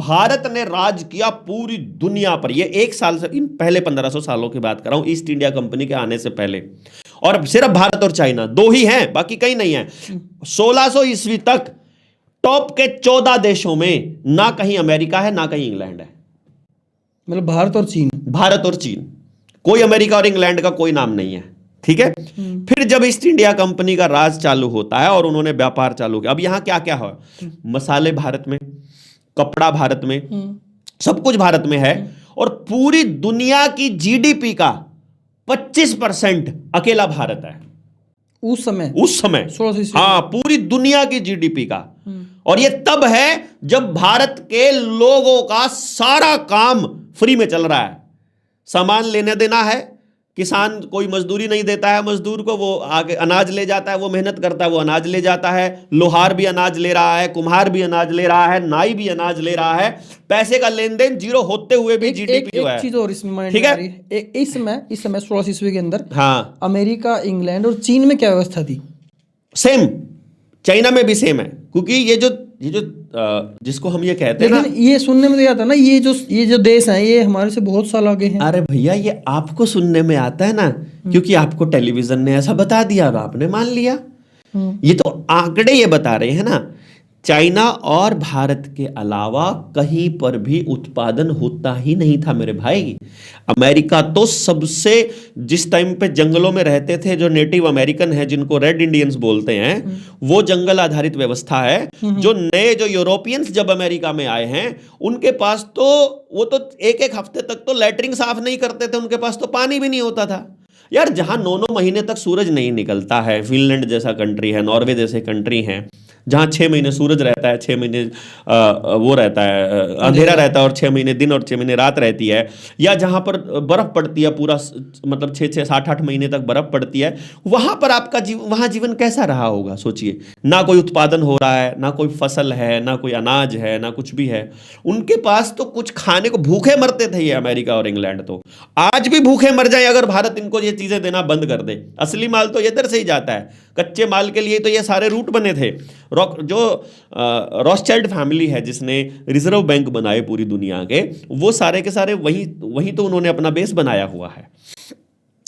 भारत ने राज किया पूरी दुनिया पर। ये एक साल से, इन पहले 1500 सालों की बात कर रहा हूं, ईस्ट इंडिया कंपनी के आने से पहले। और सिर्फ भारत और चाइना दो ही हैं, बाकी कहीं नहीं है। 1600 ईस्वी तक टॉप के 14 देशों में ना कहीं अमेरिका है, ना कहीं इंग्लैंड है। मतलब भारत और चीन। भारत और चीन, कोई अमेरिका और इंग्लैंड का कोई नाम नहीं है, ठीक है। फिर जब ईस्ट इंडिया कंपनी का राज चालू होता है और उन्होंने व्यापार चालू किया, अब यहां क्या क्या है, मसाले भारत में, कपड़ा भारत में, सब कुछ भारत में है। और पूरी दुनिया की जीडीपी का 25% अकेला भारत है उस समय 1600 ईस्वी। हाँ, पूरी दुनिया की जीडीपी का। और ये तब है जब भारत के लोगों का सारा काम फ्री में चल रहा है। सामान लेने देना है, किसान कोई मजदूरी नहीं देता है मजदूर को, वो आगे अनाज ले जाता है, वो मेहनत करता है, वो अनाज ले जाता है। लोहार भी अनाज ले रहा है, कुम्हार भी अनाज ले रहा है, नाई भी अनाज ले रहा है। पैसे का लेन देन जीरो होते हुए भी जीडीपी जो है। एक चीज और इसमें माइंड ठीक में है? आ रही है। इस समय 1600 ईस्वी के अंदर हाँ, अमेरिका, इंग्लैंड और चीन में क्या व्यवस्था थी? सेम, चाइना में भी सेम है, क्योंकि ये जो जिसको हम ये कहते हैं ना, लेकिन ये सुनने में तो आता है ना, ये जो देश हैं ये हमारे से बहुत साल आगे हैं। अरे भैया ये आपको सुनने में आता है ना, क्योंकि आपको टेलीविजन ने ऐसा बता दिया और आपने मान लिया। ये तो आंकड़े ये बता रहे हैं ना। चाइना और भारत के अलावा कहीं पर भी उत्पादन होता ही नहीं था मेरे भाई। अमेरिका तो सबसे, जिस टाइम पे जंगलों में रहते थे जो नेटिव अमेरिकन है, जिनको रेड इंडियंस बोलते हैं, वो जंगल आधारित व्यवस्था है। जो नए जो यूरोपियंस जब अमेरिका में आए हैं, उनके पास तो वो तो एक हफ्ते तक तो लैट्रिन साफ नहीं करते थे, उनके पास तो पानी भी नहीं होता था। यार जहां 9 महीने तक सूरज नहीं निकलता है, फिनलैंड जैसा कंट्री है, नॉर्वे जैसे कंट्री है, जहाँ 6 महीने सूरज रहता है, 6 महीने वो रहता है, अंधेरा रहता है, और 6 महीने दिन और 6 महीने रात रहती है, या जहाँ पर बर्फ पड़ती है पूरा, मतलब 6 8 महीने तक बर्फ पड़ती है, वहाँ पर आपका वहाँ जीवन कैसा रहा होगा सोचिए। ना कोई उत्पादन हो रहा है, ना कोई फसल है, ना कोई अनाज है, ना कुछ भी है। उनके पास तो कुछ खाने को, भूखे मरते थे ये अमेरिका और इंग्लैंड। तो आज भी भूखे मर जाए अगर भारत इनको ये चीज़ें देना बंद कर दे। असली माल तो इधर से ही जाता है, कच्चे माल के लिए तो ये सारे रूट बने थे। जो रॉथस्चाइल्ड फैमिली है जिसने रिजर्व बैंक बनाए पूरी दुनिया के, वो सारे के सारे वही तो उन्होंने अपना बेस बनाया हुआ है।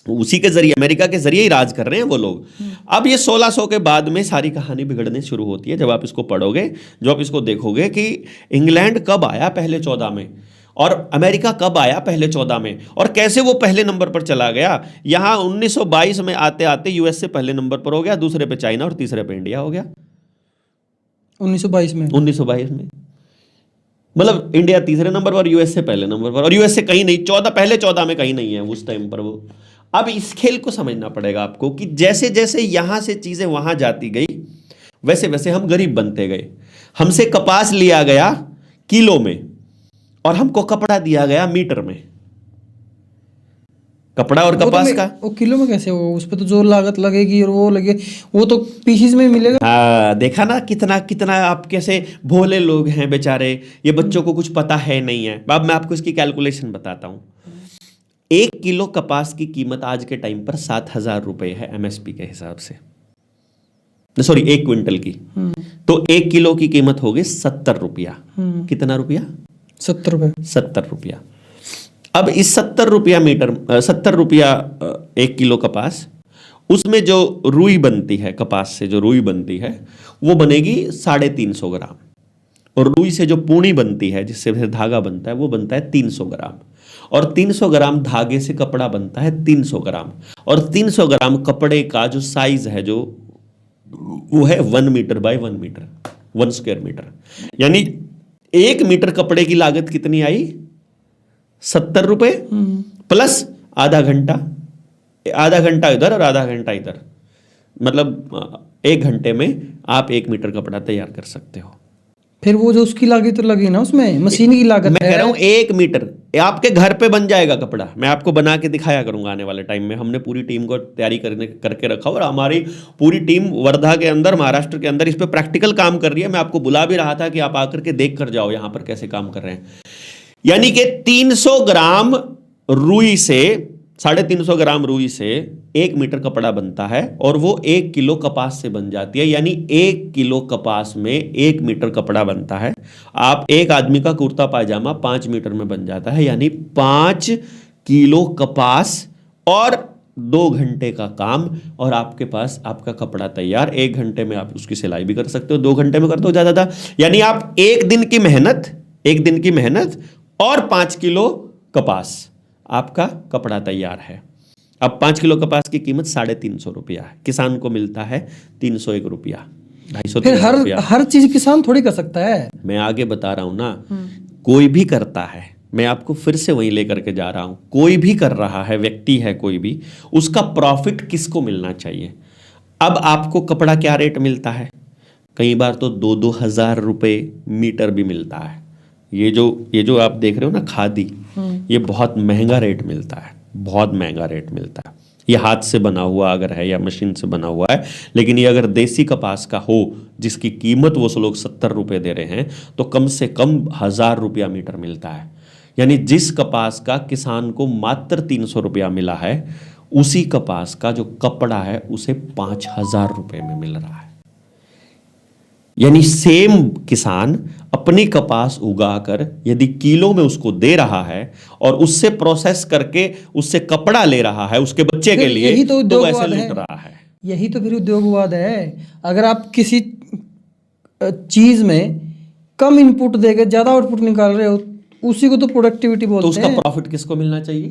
उसी के जरिए, अमेरिका के जरिए ही राज कर रहे हैं वो लोग। अब ये 1600 के बाद में सारी कहानी बिगड़ने शुरू होती है। जब आप इसको पढ़ोगे, जब आप इसको देखोगे कि इंग्लैंड कब आया पहले 14 में, और अमेरिका कब आया पहले 14 में, और कैसे वो पहले नंबर पर चला गया। यहाँ 1922 में आते आते यूएस से पहले नंबर पर हो गया, दूसरे पे चाइना और तीसरे पे इंडिया हो गया। 1922 में मतलब इंडिया तीसरे नंबर पर, यूएस से पहले नंबर पर, और यूएस से कहीं नहीं, पहले 14 में कहीं नहीं है उस टाइम पर वो। अब इस खेल को समझना पड़ेगा आपको कि जैसे जैसे यहां से चीजें वहां जाती गई, वैसे वैसे हम गरीब बनते गए। हमसे कपास लिया गया किलो में, और हमको कपड़ा दिया गया मीटर में। कपड़ा और कपास का वो किलो में कैसे होगा? उस पर तो जो लागत लगेगी और वो लगे, वो तो पीसीज में मिलेगा। हाँ, देखा ना कितना कितना आप कैसे भोले लोग हैं बेचारे, ये बच्चों को कुछ पता है नहीं है। अब मैं आपको इसकी कैलकुलेशन बताता हूँ। 1 किलो कपास की कीमत आज के टाइम पर 7,000 रुपए है एमएसपी के हिसाब से, सॉरी 1 क्विंटल की। तो 1 किलो की कीमत होगी 70 रुपया। कितना रुपया? 70 रुपये। 70 रुपया। अब इस 70 रुपया 1 किलो कपास, उसमें जो रुई बनती है, कपास से जो रुई बनती है वो बनेगी 350 ग्राम, और रुई से जो पूणी बनती है, जिससे फिर धागा बनता है, वो बनता है 300 ग्राम, और 300 ग्राम धागे से कपड़ा बनता है 300 ग्राम, और 300 ग्राम कपड़े का जो साइज है जो वो है 1 metre by 1 metre, 1 square metre. यानी 1 मीटर कपड़े की लागत कितनी आई? 70 रुपए प्लस आधा घंटा इधर और आधा घंटा इधर, मतलब 1 घंटे में आप 1 मीटर कपड़ा तैयार कर सकते हो। फिर वो जो उसकी लागत तो लगी ना, उसमें मशीन की लागत मैं कह रहा हूं 1 मीटर आपके घर पे बन जाएगा कपड़ा। मैं आपको बना के दिखाया करूंगा आने वाले टाइम में। हमने पूरी टीम को तैयारी करके रखा और हमारी पूरी टीम वर्धा के अंदर, महाराष्ट्र के अंदर इस पे प्रैक्टिकल काम कर रही है। मैं आपको बुला भी रहा था कि आप आकर के देख कर जाओ यहां पर कैसे काम कर रहे हैं। यानी कि 300 ग्राम रुई से, 350 ग्राम रुई से 1 मीटर कपड़ा बनता है और वो 1 किलो कपास से बन जाती है। यानी 1 किलो कपास में 1 मीटर कपड़ा बनता है। आप एक आदमी का कुर्ता पायजामा 5 मीटर में बन जाता है, यानी 5 किलो कपास और 2 घंटे का काम और आपके पास आपका कपड़ा तैयार। 1 घंटे में आप उसकी सिलाई भी कर सकते हो, 2 घंटे में करते हो ज्यादा। यानी आप 1 दिन की मेहनत और 5 किलो कपास, आपका कपड़ा तैयार है। अब 5 किलो कपास की कीमत 350 रुपया है, किसान को मिलता है 301 रुपया, 250 फिर हर चीज किसान थोड़ी कर सकता है। मैं आगे बता रहा हूं ना, कोई भी करता है। मैं आपको फिर से वहीं लेकर के जा रहा हूं, कोई भी कर रहा है, व्यक्ति है कोई भी, उसका प्रॉफिट किसको मिलना चाहिए। अब आपको कपड़ा क्या रेट मिलता है, कई बार तो 2-2 हजार रुपए मीटर भी मिलता है। ये जो आप देख रहे हो ना खादी, ये बहुत महंगा रेट मिलता है, बहुत महंगा रेट मिलता है। ये हाथ से बना हुआ अगर है या मशीन से बना हुआ है, लेकिन ये अगर देसी कपास का हो जिसकी कीमत वो लोग 70 रुपए दे रहे हैं, तो कम से कम 1000 रुपया मीटर मिलता है। यानी जिस कपास का किसान को मात्र 300 रुपया मिला है, उसी कपास का जो कपड़ा है उसे 5000 रुपए में मिल रहा है। यानी सेम किसान अपनी कपास उगाकर यदि किलो में उसको दे रहा है और उससे प्रोसेस करके उससे कपड़ा ले रहा है उसके बच्चे के लिए, यही तो वैसे उद्योगवाद लूट रहा है। यही तो फिर उद्योगवाद है। अगर आप किसी चीज में कम इनपुट देकर ज्यादा आउटपुट निकाल रहे हो, उसी को तो प्रोडक्टिविटी बोलते हैं। तो उसका प्रॉफिट किसको मिलना चाहिए?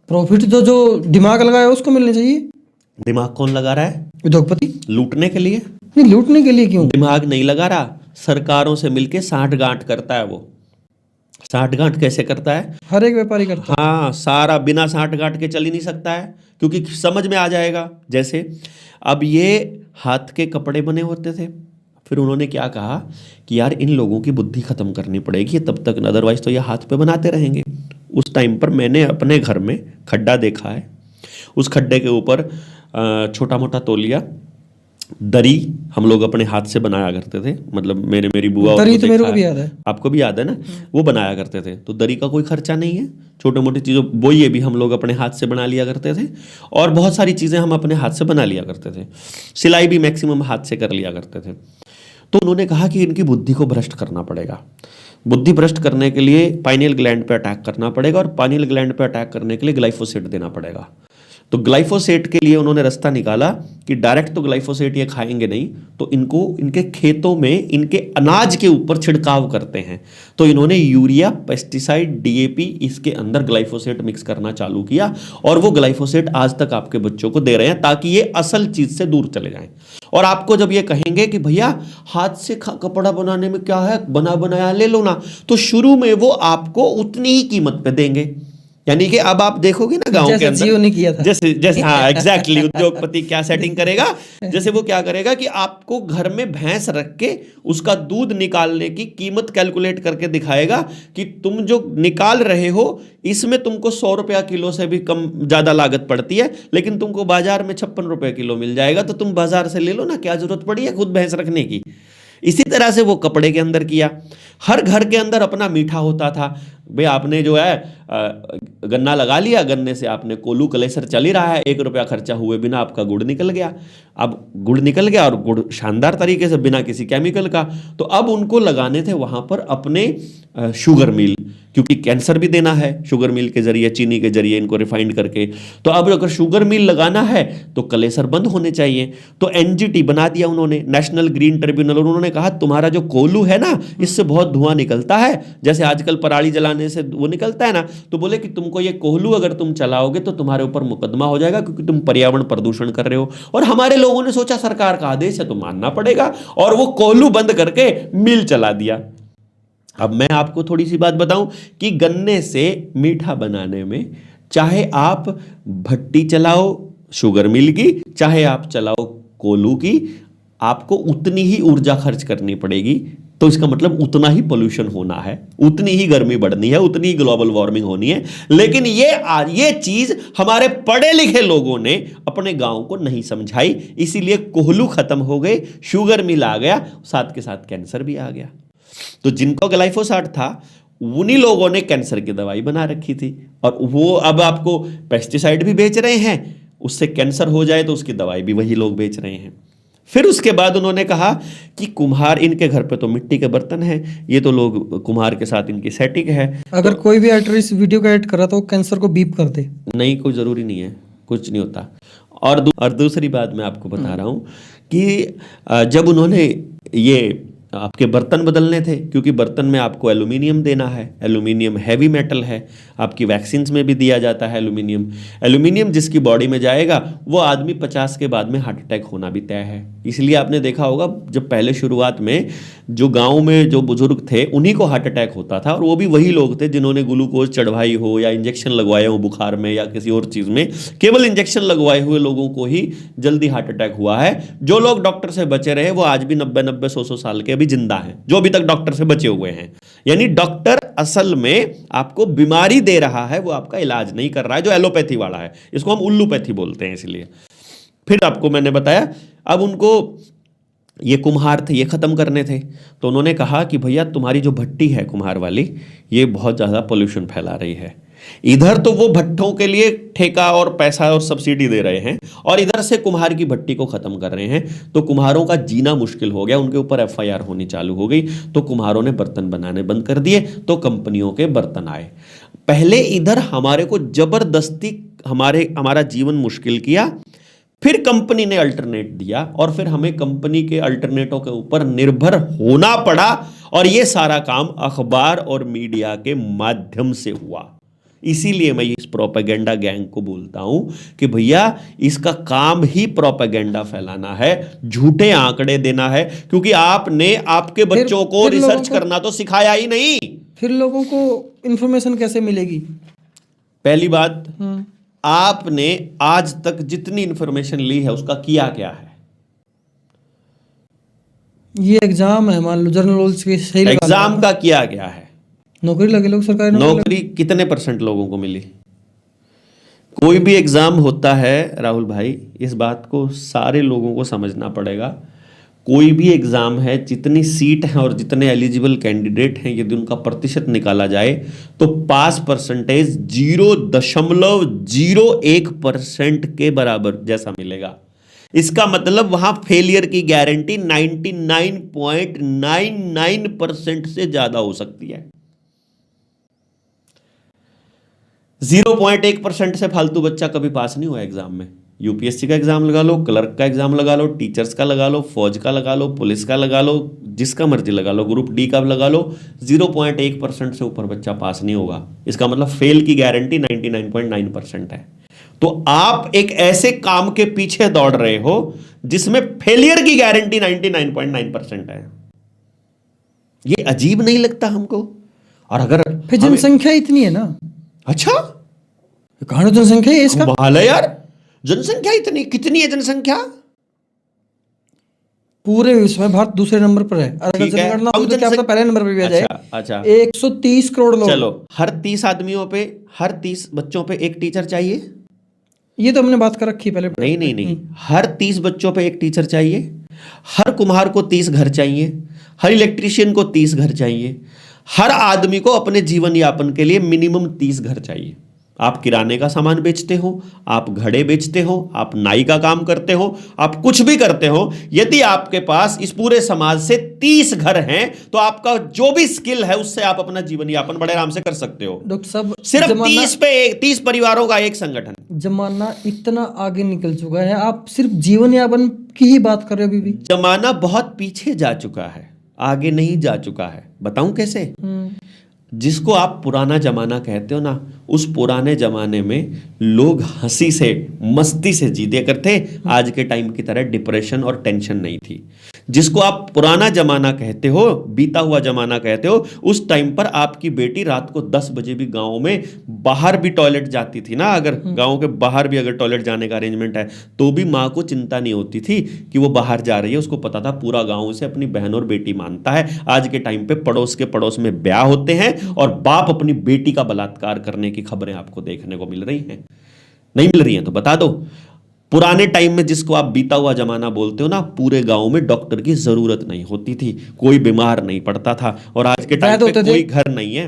प्रॉफिट तो जो दिमाग लगाया उसको मिलना चाहिए। दिमाग कौन लगा रहा है? उद्योगपति। लूटने के लिए? नहीं, लूटने के लिए क्यों? दिमाग नहीं लगा रहा, सरकारों से मिलके साठ गांठ करता है। वो साठ गांठ कैसे करता है? हर एक व्यापारी करता है। हाँ, सारा बिना साठ गांठ के चल ही नहीं सकता है, क्योंकि समझ में आ जाएगा। जैसे अब ये हाथ के कपड़े बने होते थे, फिर उन्होंने क्या कहा कि यार इन लोगों की बुद्धि खत्म करनी पड़ेगी तब तक, अदरवाइज तो ये हाथ पे बनाते रहेंगे। उस टाइम पर मैंने अपने घर में खड्डा देखा है, उस खड्डे के ऊपर छोटा मोटा तौलिया, दरी हम लोग अपने हाथ से बनाया करते थे। मतलब मेरी बुआ, दरी तो मेरे को भी याद है, आपको भी याद है ना, वो बनाया करते थे। तो दरी का कोई खर्चा नहीं है, छोटे मोटी चीज़ों बोइए भी हम लोग अपने हाथ से बना लिया करते थे, और बहुत सारी चीज़ें हम अपने हाथ से बना लिया करते थे। सिलाई भी मैक्सिमम हाथ से कर लिया करते थे। तो उन्होंने कहा कि इनकी बुद्धि को भ्रष्ट करना पड़ेगा। बुद्धि भ्रष्ट करने के लिए पाइनियल ग्लैंड पे अटैक करना पड़ेगा, और पाइनियल ग्लैंड पे अटैक करने के लिए ग्लाइफोसेट देना पड़ेगा। तो ग्लाइफोसेट के लिए उन्होंने रास्ता निकाला कि डायरेक्ट तो ग्लाइफोसेट ये खाएंगे नहीं, तो इनको इनके खेतों में इनके अनाज के ऊपर छिड़काव करते हैं। तो इन्होंने यूरिया, पेस्टिसाइड, डीएपी इसके अंदर ग्लाइफोसेट मिक्स करना चालू किया, और वो ग्लाइफोसेट आज तक आपके बच्चों को दे रहे हैं ताकि ये असल चीज से दूर चले जाएं। और आपको जब ये कहेंगे कि भैया हाथ से कपड़ा बनाने में क्या है, बना बनाया ले लो ना, तो शुरू में वो आपको उतनी ही कीमत पे देंगे। यानी कि अब आप देखोगे ना गांव के अंदर, जियो ने किया था, जैसे हाँ एग्जैक्टली, उद्योगपति क्या सेटिंग करेगा, जैसे वो क्या करेगा कि आपको घर में भैंस रख के उसका दूध निकालने की कीमत कैलकुलेट करके दिखाएगा कि तुम जो निकाल रहे हो इसमें तुमको 100 रुपया किलो से भी कम ज्यादा लागत पड़ती है, लेकिन तुमको बाजार में 56 रुपए किलो मिल जाएगा, तो तुम बाजार से ले लो ना, क्या जरूरत पड़ी है खुद भैंस रखने की। इसी तरह से वो कपड़े के अंदर किया। हर घर के अंदर अपना मीठा होता था। भाई आपने जो है गन्ना लगा लिया, गन्ने से आपने कोलू कलेसर चल ही रहा है, 1 रुपया खर्चा हुए बिना आपका गुड़ निकल गया। अब गुड़ निकल गया, और गुड़ शानदार तरीके से बिना किसी केमिकल का। तो अब उनको लगाने थे वहां पर अपने शुगर मिल, क्योंकि कैंसर भी देना है शुगर मिल के जरिए, चीनी के जरिए इनको रिफाइंड करके। तो अब अगर शुगर मिल लगाना है तो कलेसर बंद होने चाहिए। तो एनजीटी बना दिया उन्होंने, नेशनल ग्रीन ट्रिब्यूनल। उन्होंने कहा तुम्हारा जो कोलू है ना, इससे बहुत धुआं निकलता है, जैसे आजकल पराली जलाने से वो निकलता है ना, तो बोले कि तुमको ये कोहलू अगर तुम चलाओगे तो तुम्हारे ऊपर मुकदमा हो जाएगा, क्योंकि तुम पर्यावरण प्रदूषण कर रहे हो। और हमारे लोगों ने सोचा सरकार का आदेश है तो मानना पड़ेगा, और वो कोहलू बंद करके मिल चला दिया। अब मैं आपको थोड़ी सी बात बताऊं कि गन्ने से मीठा बनाने में चाहे आप भट्टी चलाओ शुगर मिल की, चाहे आप चलाओ कोलू की, आपको उतनी ही ऊर्जा खर्च करनी पड़ेगी। तो इसका मतलब उतना ही पोल्यूशन होना है, उतनी ही गर्मी बढ़नी है, उतनी ही ग्लोबल वार्मिंग होनी है। लेकिन ये चीज हमारे पढ़े लिखे लोगों ने अपने गांव को नहीं समझाई, इसीलिए कोहलू खत्म हो गए, शुगर मिल आ गया, साथ के साथ कैंसर भी आ गया। तो जिनको ग्लाइफोसाट था उन्हीं लोगों ने कैंसर की दवाई बना रखी थी, और वो अब आपको पेस्टिसाइड भी बेच रहे हैं, उससे कैंसर हो जाए तो उसकी दवाई भी वही लोग बेच रहे हैं। फिर उसके बाद उन्होंने कहा कि कुम्हार, इनके घर पे तो मिट्टी के बर्तन हैं, ये तो लोग कुम्हार के साथ इनकी सेटिंग है। अगर कोई भी एक्टर इस वीडियो को एड कर रहा तो कैंसर को बीप कर दे। नहीं, कोई ज़रूरी नहीं है, कुछ नहीं होता। और दूसरी बात मैं आपको बता रहा हूँ कि जब उन्होंने ये आपके बर्तन बदलने थे, क्योंकि बर्तन में आपको एल्यूमिनियम देना है, एल्यूमिनियम हैवी मेटल है, आपकी वैक्सीन्स में भी दिया जाता है एल्यूमिनियम। एल्यूमिनियम जिसकी बॉडी में जाएगा वो आदमी 50 के बाद में हार्ट अटैक होना भी तय है। इसलिए आपने देखा होगा जब पहले शुरुआत में जो गाँव में जो बुजुर्ग थे उन्हीं को हार्ट अटैक होता था, और वो भी वही लोग थे जिन्होंने ग्लूकोज चढ़वाई हो या इंजेक्शन लगवाए हो बुखार में या किसी और चीज़ में। केवल इंजेक्शन लगवाए हुए लोगों को ही जल्दी हार्ट अटैक हुआ है। जो लोग डॉक्टर से बचे रहे वो आज भी 90-90, 100-100 साल के अभी जिंदा हैं, जो अभी तक डॉक्टर से बचे हुए हैं। यानी डॉक्टर असल में आपको बीमारी दे रहा है, वो आपका इलाज नहीं कर रहा है, जो एलोपैथी वाला है, इसको हम उल्लूपैथी बोलते हैं। इसलिए फिर आपको मैंने बताया, अब उनको ये कुम्हार थे, ये ख़त्म करने थे, तो उन्होंने कहा कि भैया तुम्हारी जो भट्टी है कुम्हार वाली, ये बहुत ज़्यादा पोल्यूशन फैला रही है। इधर तो वो भट्टों के लिए ठेका और पैसा और सब्सिडी दे रहे हैं, और इधर से कुम्हार की भट्टी को ख़त्म कर रहे हैं, तो कुम्हारों का जीना मुश्किल हो गया, उनके ऊपर FIR होनी चालू हो गई। तो कुम्हारों ने बर्तन बनाने बंद कर दिए, तो कंपनियों के बर्तन आए। पहले इधर हमारे को ज़बरदस्ती हमारा जीवन मुश्किल किया, फिर कंपनी ने अल्टरनेट दिया, और फिर हमें कंपनी के अल्टरनेटों के ऊपर निर्भर होना पड़ा, और ये सारा काम अखबार और मीडिया के माध्यम से हुआ। इसीलिए मैं इस प्रोपेगेंडा गैंग को बोलता हूं कि भैया इसका काम ही प्रोपेगेंडा फैलाना है, झूठे आंकड़े देना है, क्योंकि आपने आपके बच्चों को रिसर्च करना तो सिखाया ही नहीं। फिर लोगों को इंफॉर्मेशन कैसे मिलेगी? पहली बात, आपने आज तक जितनी इंफॉर्मेशन ली है उसका किया क्या है? ये एग्जाम है, मान लो जनरल नॉलेज के, सही एग्जाम का किया गया है? नौकरी लगे लोग, सरकारी नौकरी कितने % लोगों को मिली? कोई भी एग्जाम होता है राहुल भाई, इस बात को सारे लोगों को समझना पड़ेगा। कोई भी एग्जाम है, जितनी सीट है और जितने एलिजिबल कैंडिडेट हैं, यदि उनका प्रतिशत निकाला जाए तो पास परसेंटेज 0.01% के बराबर जैसा मिलेगा। इसका मतलब वहां फेलियर की गारंटी 99.99% से ज्यादा हो सकती है। 0.1% से फालतू बच्चा कभी पास नहीं हुआ एग्जाम में। यूपीएससी का एग्जाम लगा लो, क्लर्क का एग्जाम लगा लो, टीचर्स का लगा लो, फौज का लगा लो, पुलिस का लगा लो, जिसका मर्जी लगा लो, ग्रुप डी का लगा लो, 0.1% से ऊपर बच्चा पास नहीं होगा। इसका मतलब फेल की गारंटी 99.9% है। तो आप एक ऐसे काम के पीछे दौड़ रहे हो जिसमें फेलियर की गारंटी 99.9% है। ये अजीब नहीं लगता हमको? और अगर फिर जनसंख्या इतनी है ना, अच्छा कहां जनसंख्या है इसका? कमाल है यार, जनसंख्या इतनी, कितनी है जनसंख्या? पूरे विश्व में भारत दूसरे नंबर पर है। अगर जनगणना हो तो क्या पता पहले नंबर पे भी आ जाए। अच्छा 130 करोड़ लोग। चलो, हर 30 आदमियों पे, हर 30 बच्चों पे एक टीचर चाहिए। ये तो हमने बात कर रखी पहले। नहीं, हर 30 बच्चों पे एक टीचर चाहिए, हर कुम्हार को 30 घर चाहिए, हर इलेक्ट्रीशियन को 30 घर चाहिए, हर आदमी को अपने जीवन यापन के लिए मिनिमम 30 घर चाहिए। आप किराने का सामान बेचते हो, आप घड़े बेचते हो, आप नाई का काम करते हो, आप कुछ भी करते हो, यदि आपके पास इस पूरे समाज से 30 घर हैं तो आपका जो भी स्किल है उससे आप अपना जीवन यापन बड़े आराम से कर सकते हो। डॉक्टर साहब, सिर्फ 30 परिवारों का एक संगठन। जमाना इतना आगे निकल चुका है, आप सिर्फ जीवन यापन की ही बात कर रहे हो अभी भी। जमाना बहुत पीछे जा चुका है, आगे नहीं जा चुका है। बताऊं कैसे? जिसको आप पुराना जमाना कहते हो ना, उस पुराने जमाने में लोग हंसी से मस्ती से जीते करते, आज के टाइम की तरह डिप्रेशन और टेंशन नहीं थी। जिसको आप पुराना जमाना कहते हो, बीता हुआ जमाना कहते हो, उस टाइम पर आपकी बेटी रात को 10 बजे भी गांव में बाहर भी टॉयलेट जाती थी ना, अगर गांव के बाहर भी अगर टॉयलेट जाने का अरेंजमेंट है तो भी माँ को चिंता नहीं होती थी कि वो बाहर जा रही है। उसको पता था पूरा गांव उसे अपनी बहन और बेटी मानता है। आज के टाइम पे पड़ोस के पड़ोस में ब्याह होते हैं और बाप अपनी बेटी का बलात्कार करने की खबरें आपको देखने को मिल रही हैं। नहीं मिल रही हैं तो बता दो। पुराने टाइम में जिसको आप बीता हुआ जमाना बोलते हो ना, पूरे गांव में डॉक्टर की जरूरत नहीं होती थी, कोई बीमार नहीं पड़ता था। और आज के टाइम पे कोई घर नहीं है,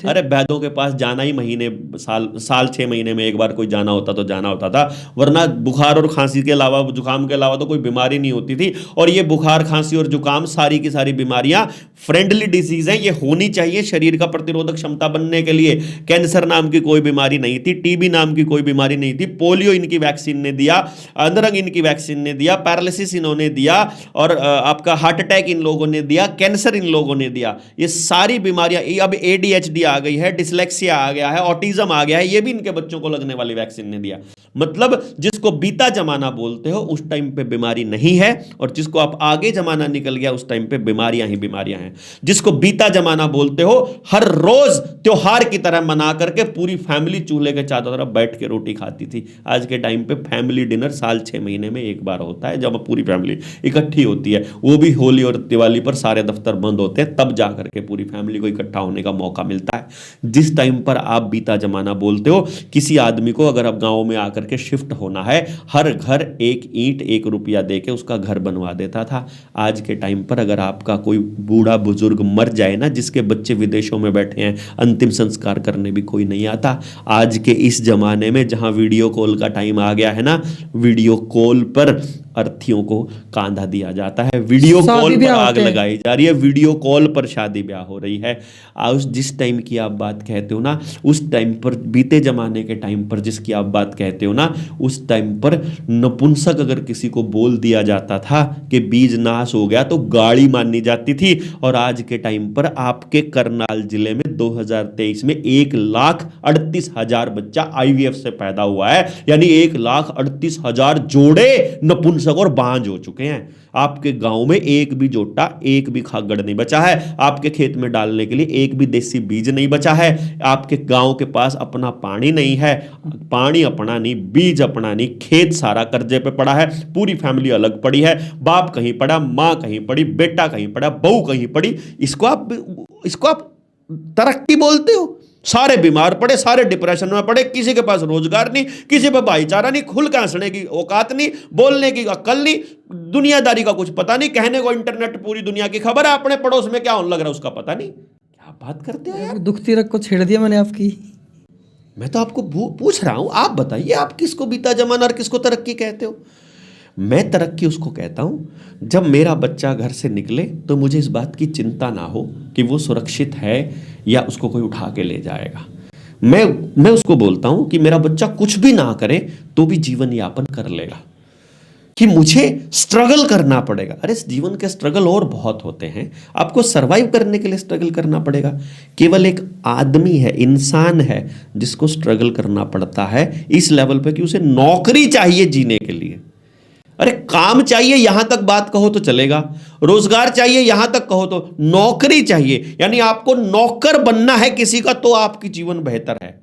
अरे वैद्यों के पास जाना ही महीने साल 6 महीने में एक बार कोई जाना होता तो जाना होता था, वरना बुखार और खांसी के अलावा, जुकाम के अलावा तो कोई बीमारी नहीं होती थी। और ये बुखार खांसी और जुकाम सारी की सारी बीमारियां फ्रेंडली डिजीज हैं, ये होनी चाहिए शरीर का प्रतिरोधक क्षमता बनने के लिए। कैंसर नाम की कोई बीमारी नहीं थी, टीबी नाम की कोई बीमारी नहीं थी, पोलियो इनकी वैक्सीन ने दिया, अंदरंग इनकी वैक्सीन ने दिया, पैरालिसिस इन्होंने दिया, और आपका हार्ट अटैक इन लोगों ने दिया, कैंसर इन लोगों ने दिया। ये सारी बीमारियां, अब एडीएचडी आ गई है, डिसलेक्सिया आ गया है, ऑटिज्म आ गया है, ये भी इनके बच्चों को लगने वाली वैक्सीन ने दिया। मतलब जिसको बीता जमाना बोलते हो उस टाइम पे बीमारी नहीं है, और जिसको आप आगे जमाना निकल गया उस टाइम पे बीमारियां ही बीमारियां हैं। जिसको बीता जमाना बोलते हो, हर रोज त्योहार की तरह मना करके पूरी फैमिली चूल्हे के चारों तरफ बैठ के रोटी खाती थी। आज के टाइम पे फैमिली डिनर साल 6 महीने में एक बार होता है, जब पूरी फैमिली इकट्ठी होती है, वो भी होली और दिवाली पर सारे दफ्तर बंद होते हैं, तब जा करके पूरी फैमिली को इकट्ठा होने का मौका मिलता है। जिस टाइम पर आप बीता जमाना बोलते हो, किसी आदमी को अगर अब गांव में आकर के शिफ्ट होना है, हर घर 1 ईंट 1 रुपया देके उसका घर बनवा देता था। आज के टाइम पर अगर आपका कोई बूढ़ा बुजुर्ग मर जाए ना, जिसके बच्चे विदेशों में बैठे हैं, अंतिम संस्कार करने भी कोई नहीं आता। आज के इस जमाने में जहां वीडियो कॉल का टाइम आ गया है ना, वीडियो कॉल पर अर्थीयों को कांधा दिया जाता है, वीडियो कॉल पर आग लगाई जा रही है, वीडियो कॉल पर शादी ब्याह हो रही है। उस जिस टाइम की आप बात कहते हो ना, उस टाइम पर, बीते जमाने के टाइम पर जिसकी आप बात कहते हो ना, उस टाइम पर नपुंसक अगर किसी को बोल दिया जाता था कि बीज नाश हो गया तो गाड़ी माननी जाती थी। और आज के टाइम पर आपके करनाल जिले में 2023 में 1,38,000 बच्चा आईवीएफ से पैदा हुआ है, यानी 1,38,000 जोड़े नपुंसक और बांझ हो चुके हैं। आपके गांव में एक भी जोटा, एक भी खागड़ नहीं बचा है, आपके खेत में डालने के लिए एक भी देसी बीज नहीं बचा है, आपके गांव के पास अपना पानी नहीं है, पानी अपना नहीं, बीज अपना नहीं, खेत सारा कर्जे पे पड़ा है, पूरी फैमिली अलग पड़ी है, बाप कहीं पड़ा, मां कहीं पड़ी, बेटा कहीं पड़ा, बहू कहीं पड़ी। इसको आप तरक्की बोलते हो? सारे बीमार पड़े, सारे डिप्रेशन में पड़े, किसी के पास रोजगार नहीं, किसी पे भाईचारा नहीं, खुल के हंसने की औकात नहीं, बोलने की अक्ल नहीं, दुनियादारी का कुछ पता नहीं, कहने को इंटरनेट पूरी दुनिया की खबर है, अपने पड़ोस में क्या होने लग रहा है उसका पता नहीं। क्या बात करते हो यार? दुख तिरक को छेड़ दिया मैंने आपकी। मैं तो आपको पूछ रहा हूं, आप बताइए, आप किसको बीता जमाना और किसको तरक्की कहते हो? मैं तरक्की उसको कहता हूं जब मेरा बच्चा घर से निकले तो मुझे इस बात की चिंता ना हो कि वो सुरक्षित है या उसको कोई उठा के ले जाएगा। मैं उसको बोलता हूं कि मेरा बच्चा कुछ भी ना करे तो भी जीवन यापन कर लेगा, कि मुझे स्ट्रगल करना पड़ेगा। अरे जीवन के स्ट्रगल और बहुत होते हैं, आपको सरवाइव करने के लिए स्ट्रगल करना पड़ेगा। केवल एक आदमी है, इंसान है, जिसको स्ट्रगल करना पड़ता है इस लेवल पे कि उसे नौकरी चाहिए जीने के लिए। अरे काम चाहिए यहां तक बात कहो तो चलेगा, रोजगार चाहिए यहां तक कहो तो, नौकरी चाहिए, यानी आपको नौकर बनना है किसी का तो आपकी जीवन बेहतर है।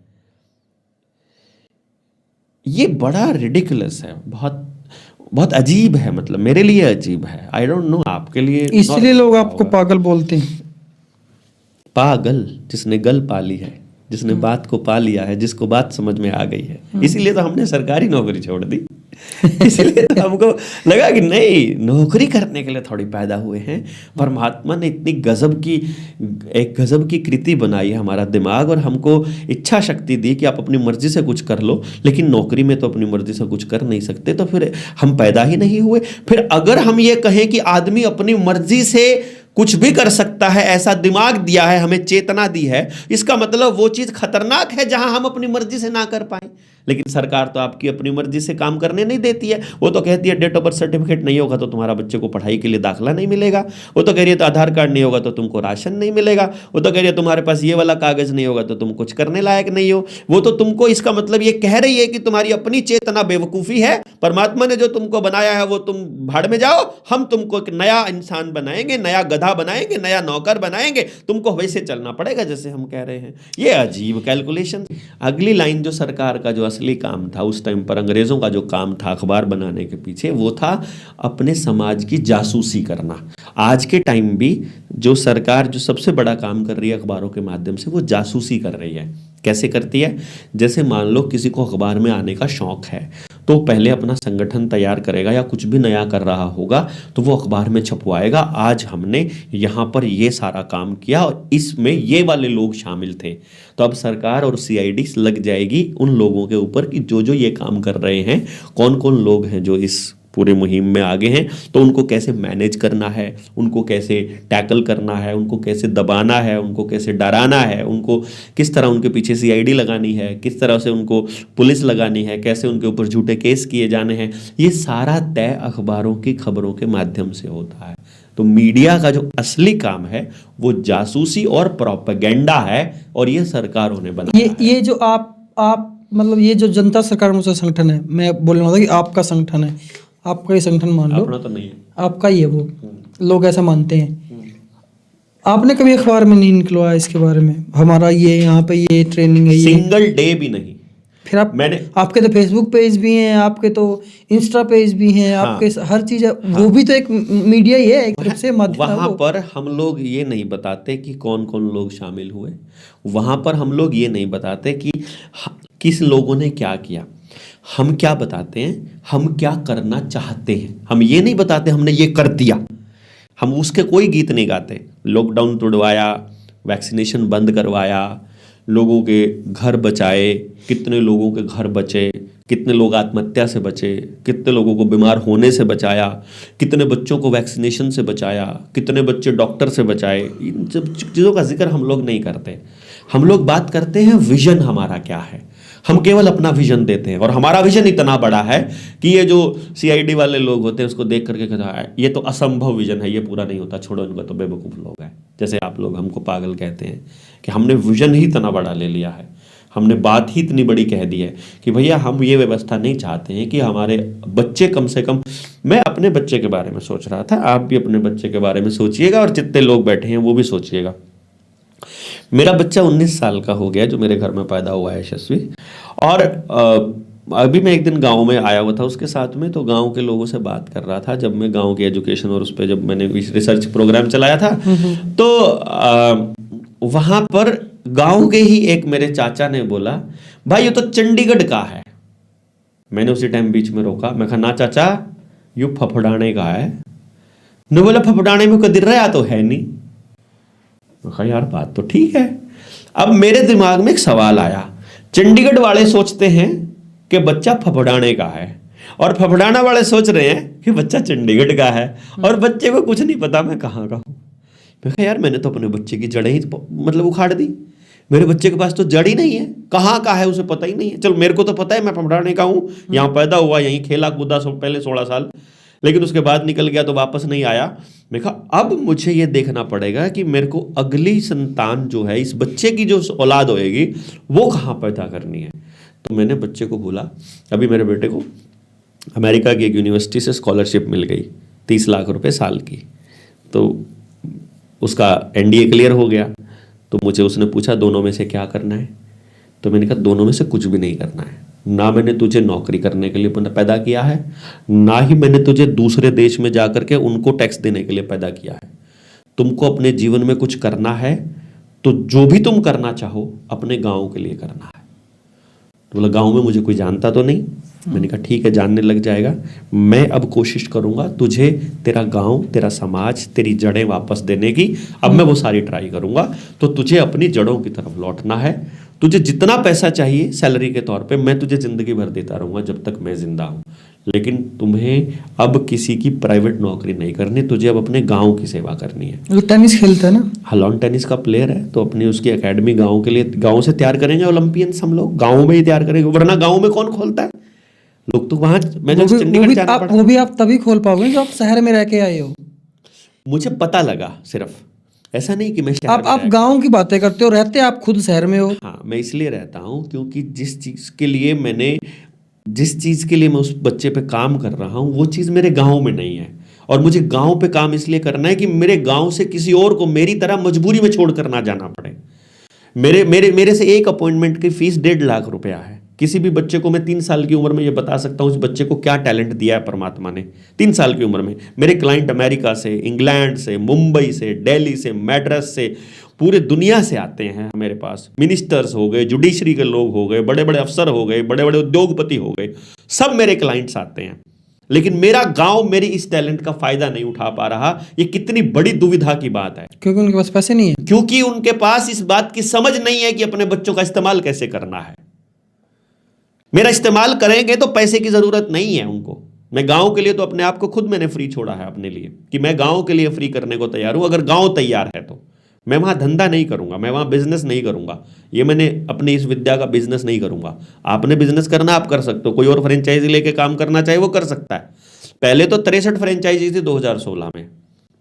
ये बड़ा रिडिकुलस है, बहुत बहुत अजीब है, मतलब मेरे लिए अजीब है। आई डोंट नो आपके लिए। इसलिए लोग आपको पागल बोलते हैं। पागल जिसने गल पाली है, जिसने बात को पा लिया है, जिसको बात समझ में आ गई है। इसीलिए तो हमने सरकारी नौकरी छोड़ दी। इसलिए तो हमको लगा कि नहीं, नौकरी करने के लिए थोड़ी पैदा हुए हैं। परमात्मा ने इतनी एक गजब की कृति बनाई है हमारा दिमाग, और हमको इच्छा शक्ति दी कि आप अपनी मर्जी से कुछ कर लो, लेकिन नौकरी में तो अपनी मर्जी से कुछ कर नहीं सकते, तो फिर हम पैदा ही नहीं हुए। फिर अगर हम ये कहें कि आदमी अपनी मर्जी से कुछ भी कर सकता है, ऐसा दिमाग दिया है हमें, चेतना दी है, इसका मतलब वो चीज खतरनाक है जहां हम अपनी मर्जी से ना कर पाए। लेकिन सरकार तो आपकी अपनी मर्जी से काम करने नहीं देती है। वो तो कहती है डेट ऑफ बर्थ सर्टिफिकेट नहीं होगा तो तुम्हारा बच्चे को पढ़ाई के लिए दाखिला नहीं मिलेगा, वो तो कह रही है तो आधार कार्ड नहीं होगा तो तुमको राशन नहीं मिलेगा, वो तो कह रही है तुम्हारे पास ये वाला कागज नहीं होगा तो तुम कुछ करने लायक नहीं हो। वो तो तुमको इसका मतलब ये कह रही है कि तुम्हारी अपनी चेतना बेवकूफ़ी है, परमात्मा ने जो तुमको बनाया है वो तुम भाड़ में जाओ, हम तुमको एक नया इंसान बनाएंगे, नया गधा बनाएंगे, नया नौकर बनाएंगे, तुमको वैसे चलना पड़ेगा जैसे हम कह रहे हैं। ये अजीब कैलकुलेशन। अगली लाइन जो सरकार का जो असली काम था उस टाइम पर, अंग्रेजों का जो काम था अखबार बनाने के पीछे, वो था अपने समाज की जासूसी करना। आज के टाइम भी जो सरकार जो सबसे बड़ा काम कर रही है अखबारों के माध्यम से, वो जासूसी कर रही है। कैसे करती है? जैसे मान लो किसी को अखबार में आने का शौक है तो पहले अपना संगठन तैयार करेगा या कुछ भी नया कर रहा होगा तो वो अखबार में छपवाएगा, आज हमने यहाँ पर ये सारा काम किया और इसमें ये वाले लोग शामिल थे। तो अब सरकार और सीआईडी लग जाएगी उन लोगों के ऊपर कि जो जो ये काम कर रहे हैं, कौन कौन लोग हैं जो इस पूरे मुहिम में आगे हैं, तो उनको कैसे मैनेज करना है, उनको कैसे टैकल करना है, उनको कैसे दबाना है, उनको कैसे डराना है, उनको किस तरह उनके पीछे सीआईडी लगानी है, किस तरह से उनको पुलिस लगानी है, कैसे उनके ऊपर झूठे केस किए जाने हैं। ये सारा तय अखबारों की खबरों के माध्यम से होता है। तो मीडिया का जो असली काम है वो जासूसी और प्रोपेगेंडा है, और ये सरकारों ने बनाया है। ये जो आप मतलब ये जो जनता सरकार मुझसे संगठन है, मैं बोलने वाला कि आपका संगठन है, आपका ये संगठन मान लो, अपना तो नहीं है, आपका ही है, वो लोग ऐसा मानते हैं। आपने कभी अखबार में नहीं निकलवाया इसके बारे में, हमारा ये यहाँ पे ये ट्रेनिंग है, ये सिंगल डे भी नहीं। फिर आपके तो फेसबुक पेज भी हैं, आपके तो इंस्टा पेज भी हैं, आपके हर चीज़ है, वो भी तो एक मीडिया ही है, एक तरफ से माध्यम। वहाँ पर हम लोग ये नहीं बताते कि कौन कौन लोग शामिल हुए, वहाँ पर हम लोग ये नहीं बताते कि किस लोगों ने क्या किया। हम क्या बताते हैं, हम क्या करना चाहते हैं। हम ये नहीं बताते हमने ये कर दिया, हम उसके कोई गीत नहीं गाते। लॉकडाउन तोड़वाया, वैक्सीनेशन बंद करवाया, लोगों के घर बचाए, कितने लोगों के घर बचे, कितने लोग आत्महत्या से बचे, कितने लोगों को बीमार होने से बचाया, कितने बच्चों को वैक्सीनेशन से बचाया, कितने बच्चे डॉक्टर से बचाए। इन सब चीज़ों का जिक्र हम लोग नहीं करते। हम लोग बात करते हैं विजन हमारा क्या है। हम केवल अपना विजन देते हैं, और हमारा विजन इतना बड़ा है कि ये जो सीआईडी वाले लोग होते हैं उसको देख करके कहता है ये तो असंभव विजन है, ये पूरा नहीं होता, छोड़ो इनको, तो बेवकूफ़ लोग हैं। जैसे आप लोग हमको पागल कहते हैं कि हमने विजन ही इतना बड़ा ले लिया है, हमने बात ही इतनी बड़ी कह दी है कि भैया हम ये व्यवस्था नहीं चाहते हैं कि हमारे बच्चे, कम से कम मैं अपने बच्चे के बारे में सोच रहा था, आप भी अपने बच्चे के बारे में सोचिएगा, और जितने लोग बैठे हैं वो भी सोचिएगा। मेरा बच्चा 19 साल का हो गया जो मेरे घर में पैदा हुआ है, यशस्वी। और अभी मैं एक दिन गांव में आया हुआ था उसके साथ में, तो गांव के लोगों से बात कर रहा था। जब मैं गांव की एजुकेशन और उस पर जब मैंने रिसर्च प्रोग्राम चलाया था, तो वहाँ पर गांव के ही एक मेरे चाचा ने बोला, भाई ये तो चंडीगढ़ का है। मैंने उसी टाइम बीच में रोका, मैं कहा ना चाचा, यू फफड़ाने का है। ने बोला फफड़ाने में कदर रहा तो है नहीं। मैं कहा यार बात तो ठीक है। अब मेरे दिमाग में एक सवाल आया, चंडीगढ़ वाले सोचते हैं कि बच्चा फफड़ाने का है, और फफड़ाना वाले सोच रहे हैं कि बच्चा चंडीगढ़ का है, और बच्चे को कुछ नहीं पता मैं कहाँ का हूँ। मैं कहा यार मैंने तो अपने बच्चे की जड़ें ही मतलब उखाड़ दी, मेरे बच्चे के पास तो जड़ ही नहीं है, कहाँ का है उसे पता ही नहीं है। चलो मेरे को तो पता है मैं फफड़ाने का हूँ, यहाँ पैदा हुआ, यहीं खेला कूदा पहले 16 साल, लेकिन उसके बाद निकल गया तो वापस नहीं आया। मैं कहा अब मुझे ये देखना पड़ेगा कि मेरे को अगली संतान जो है, इस बच्चे की जो औलाद होएगी वो कहाँ पैदा करनी है। तो मैंने बच्चे को बोला, अभी मेरे बेटे को अमेरिका की एक यूनिवर्सिटी से स्कॉलरशिप मिल गई 30 लाख रुपए साल की, तो उसका एनडीए क्लियर हो गया। तो मुझे उसने पूछा दोनों में से क्या करना है, तो मैंने कहा दोनों में से कुछ भी नहीं करना है। ना मैंने तुझे नौकरी करने के लिए पैदा किया है, ना ही मैंने तुझे दूसरे देश में जाकर के उनको टैक्स देने के लिए पैदा किया है। तुमको अपने जीवन में कुछ करना है तो जो भी तुम करना चाहो अपने गांव के लिए करना है। तो बोला गांव में मुझे कोई जानता तो नहीं। मैंने कहा ठीक है, जानने लग जाएगा। मैं अब कोशिश करूंगा तुझे तेरा गांव, तेरा समाज, तेरी जड़ें वापस देने की। अब मैं वो सारी ट्राई करूंगा। तो तुझे अपनी जड़ों की तरफ लौटना है। तुझे जितना पैसा चाहिए सैलरी के तौर पे मैं तुझे जिंदगी भर देता रहूंगा जब तक मैं जिंदा हूं, लेकिन तुम्हें अब किसी की प्राइवेट नौकरी नहीं करनी, तुझे अब अपने गांव की सेवा करनी है। वो टेनिस खेलता है ना, लॉन टेनिस का प्लेयर है, तो अपनी उसकी एकेडमी गांव के लिए, गांव से तैयार करेंगे ओलंपियंस, हम लोग गांव में ही तैयार करेंगे, वरना गांव में कौन खोलता है? लोग तो वहां, मैं जब चंडीगढ़ जाना पड़ा, वो भी आप तभी खोल पाओगे जब आप शहर में रह के आए हो। मुझे पता लगा, सिर्फ ऐसा नहीं कि मैं शहर में आप गांव की बातें करते हो, रहते आप खुद शहर में हो। हाँ, मैं इसलिए रहता हूँ क्योंकि जिस चीज़ के लिए मैं उस बच्चे पे काम कर रहा हूँ वो चीज़ मेरे गांव में नहीं है, और मुझे गांव पे काम इसलिए करना है कि मेरे गांव से किसी और को मेरी तरह मजबूरी में छोड़कर ना जाना पड़े। मेरे से एक अपॉइंटमेंट की फीस 1.5 लाख रुपया है। किसी भी बच्चे को मैं 3 साल की उम्र में ये बता सकता हूँ इस बच्चे को क्या टैलेंट दिया है परमात्मा ने। 3 साल की उम्र में मेरे क्लाइंट अमेरिका से, इंग्लैंड से, मुंबई से, दिल्ली से, मैड्रास से, पूरे दुनिया से आते हैं मेरे पास। मिनिस्टर्स हो गए, जुडिशरी के लोग हो गए, बड़े बड़े अफसर हो गए, बड़े बड़े उद्योगपति हो गए, सब मेरे क्लाइंट्स आते हैं। लेकिन मेरा गांव मेरी इस टैलेंट का फायदा नहीं उठा पा रहा। ये कितनी बड़ी दुविधा की बात है। क्योंकि उनके पास पैसे नहीं है। क्योंकि उनके पास इस बात की समझ नहीं है कि अपने बच्चों का इस्तेमाल कैसे करना है। मेरा इस्तेमाल करेंगे तो पैसे की जरूरत नहीं है उनको। मैं गांव के लिए तो अपने आप को खुद मैंने फ्री छोड़ा है अपने लिए, कि मैं गांव के लिए फ्री करने को तैयार हूं। अगर गांव तैयार है तो मैं वहां धंधा नहीं करूंगा, मैं वहां बिजनेस नहीं करूंगा। ये मैंने अपनी इस विद्या का बिजनेस नहीं करूंगा। आपने बिजनेस करना आप कर सकते हो, कोई और फ्रेंचाइजी लेके काम करना चाहे वो कर सकता है। पहले तो 63 फ्रेंचाइजी थी 2016 में,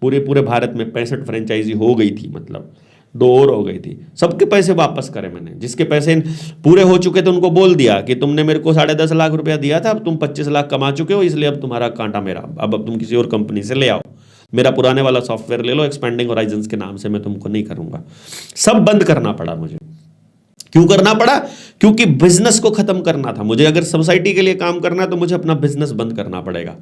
पूरे भारत में 65 फ्रेंचाइजी हो गई थी, मतलब 2 और हो गई थी। सबके पैसे वापस करे मैंने। जिसके पैसे पूरे हो चुके थे उनको बोल दिया कि तुमने मेरे को 10.5 लाख रुपया दिया था, अब तुम 25 लाख कमा चुके हो, इसलिए अब तुम्हारा कांटा मेरा, अब तुम किसी और कंपनी से ले आओ, मेरा पुराने वाला सॉफ्टवेयर ले लो, एक्सपेंडिंग होराइजन्स के नाम से मैं तुमको नहीं करूंगा। सब बंद करना पड़ा मुझे। क्यों करना पड़ा? क्योंकि बिजनेस को खत्म करना था मुझे। अगर सोसाइटी के लिए काम करना है तो मुझे अपना बिजनेस बंद करना पड़ेगा,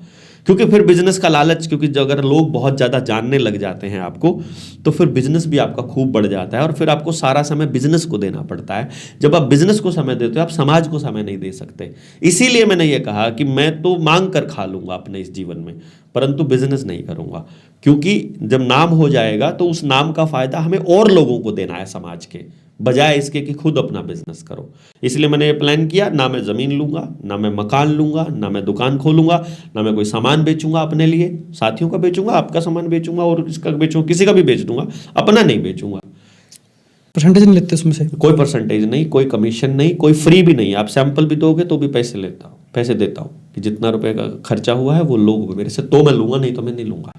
क्योंकि फिर बिजनेस का लालच, क्योंकि अगर लोग बहुत ज़्यादा जानने लग जाते हैं आपको, तो फिर बिजनेस भी आपका खूब बढ़ जाता है, और फिर आपको सारा समय बिजनेस को देना पड़ता है। जब आप बिजनेस को समय देते हो आप समाज को समय नहीं दे सकते। इसीलिए मैंने ये कहा कि मैं तो मांग कर खा लूंगा अपने इस जीवन में, परंतु बिजनेस नहीं करूंगा, क्योंकि जब नाम हो जाएगा तो उस नाम का फायदा हमें और लोगों को देना है समाज के, बजाय इसके कि खुद अपना बिजनेस करो। इसलिए मैंने ये प्लान किया, ना मैं ज़मीन लूंगा, ना मैं मकान लूंगा, ना मैं दुकान खोलूंगा, ना मैं कोई सामान बेचूंगा अपने लिए। साथियों का बेचूंगा, आपका सामान बेचूंगा, और इसका बेचूंगा, किसी का भी बेच दूंगा, अपना नहीं बेचूंगा। परसेंटेज नहीं लेते उसमें से? कोई परसेंटेज नहीं, कोई कमीशन नहीं, कोई फ्री भी नहीं। आप सैंपल भी दोगे तो भी पैसे देता हूँ कि जितना रुपए का खर्चा हुआ है वो लोग मेरे से, तो मैं लूंगा, नहीं तो मैं नहीं लूंगा।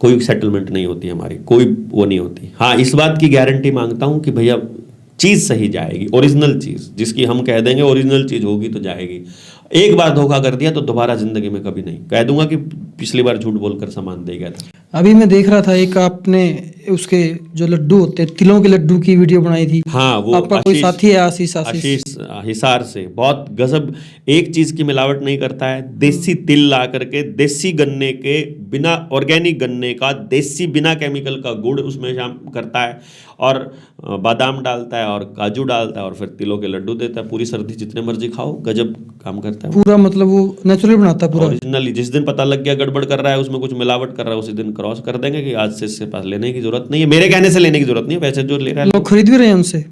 कोई सेटलमेंट नहीं होती हमारी, कोई वो नहीं होती। हाँ, इस बात की गारंटी मांगता हूं कि भैया चीज़ सही जाएगी, ओरिजिनल चीज़, जिसकी हम कह देंगे ओरिजिनल चीज़ होगी तो जाएगी। एक बार धोखा कर दिया तो दोबारा जिंदगी में कभी नहीं। कह दूंगा कि पिछली बार झूठ बोलकर सामान दे गया था। अभी मैं देख रहा था एक आपने उसके जो लड्डू होते हैं, तिलों के लड्डू की वीडियो बनाई थी। हाँ, वो आपका कोई साथी है आशीष हिसार से, बहुत गजब, एक चीज की मिलावट नहीं करता है। देसी तिल ला करके, देसी गन्ने के, बिना ऑर्गेनिक गन्ने का, देसी बिना केमिकल का गुड़ उसमें शामिल करता है, और बादाम डालता है, और काजू डालता है, और फिर तिलों के लड्डू देता है। पूरी सर्दी जितने मर्जी खाओ, गजब काम करता है पूरा। मतलब वो नेचुरली बनाता है पूरा, ओरिजिनली। जिस दिन पता लग गया गड़बड़ कर रहा है, उसमें कुछ मिलावट कर रहा है, उसी दिन क्रॉस कर देंगे कि आज से इसके पास लेने की जरूरत नहीं है। मेरे कहने से लेने की जरूरत नहीं है, वैसे जो ले रहा है लोग खरीद भी रहे हैं उनसे।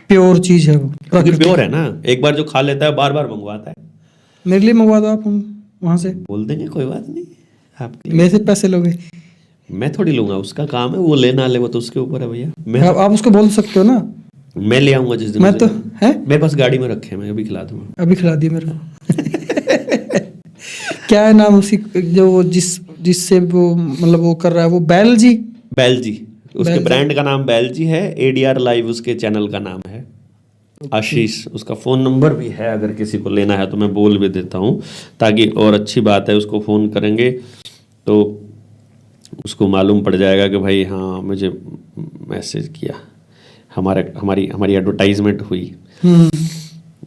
प्योर चीज है वो, प्योर है ना। एक बार जो खा लेता है बार बार मंगवाता है। मेरे लिए मंगवा दो आप वहां से। बोल देंगे, कोई बात नहीं। आपके मेरे से पैसे लोगे? मैं थोड़ी लूंगा, उसका काम है, वो लेना ले वो तो उसके ऊपर है भैया। आप उसको बोल सकते हो ना, मैं ले आऊंगा जिस दिन। मैं तो है, मेरे पास गाड़ी में रखे हैं, मैं अभी खिला दूंगा। अभी खिला दिए मेरे को। क्या है नाम उसी जो जिससे वो मतलब वो कर रहा है, वो बैलजी उसके ब्रांड का नाम बैलजी है। ADR लाइव उसके चैनल का नाम है। आशीष, उसका फ़ोन नंबर भी है, अगर किसी को लेना है तो मैं बोल भी देता हूँ, ताकि और अच्छी बात है। उसको फ़ोन करेंगे तो उसको मालूम पड़ जाएगा कि भाई हाँ मुझे मैसेज किया, हमारी एडवर्टाइजमेंट हुई।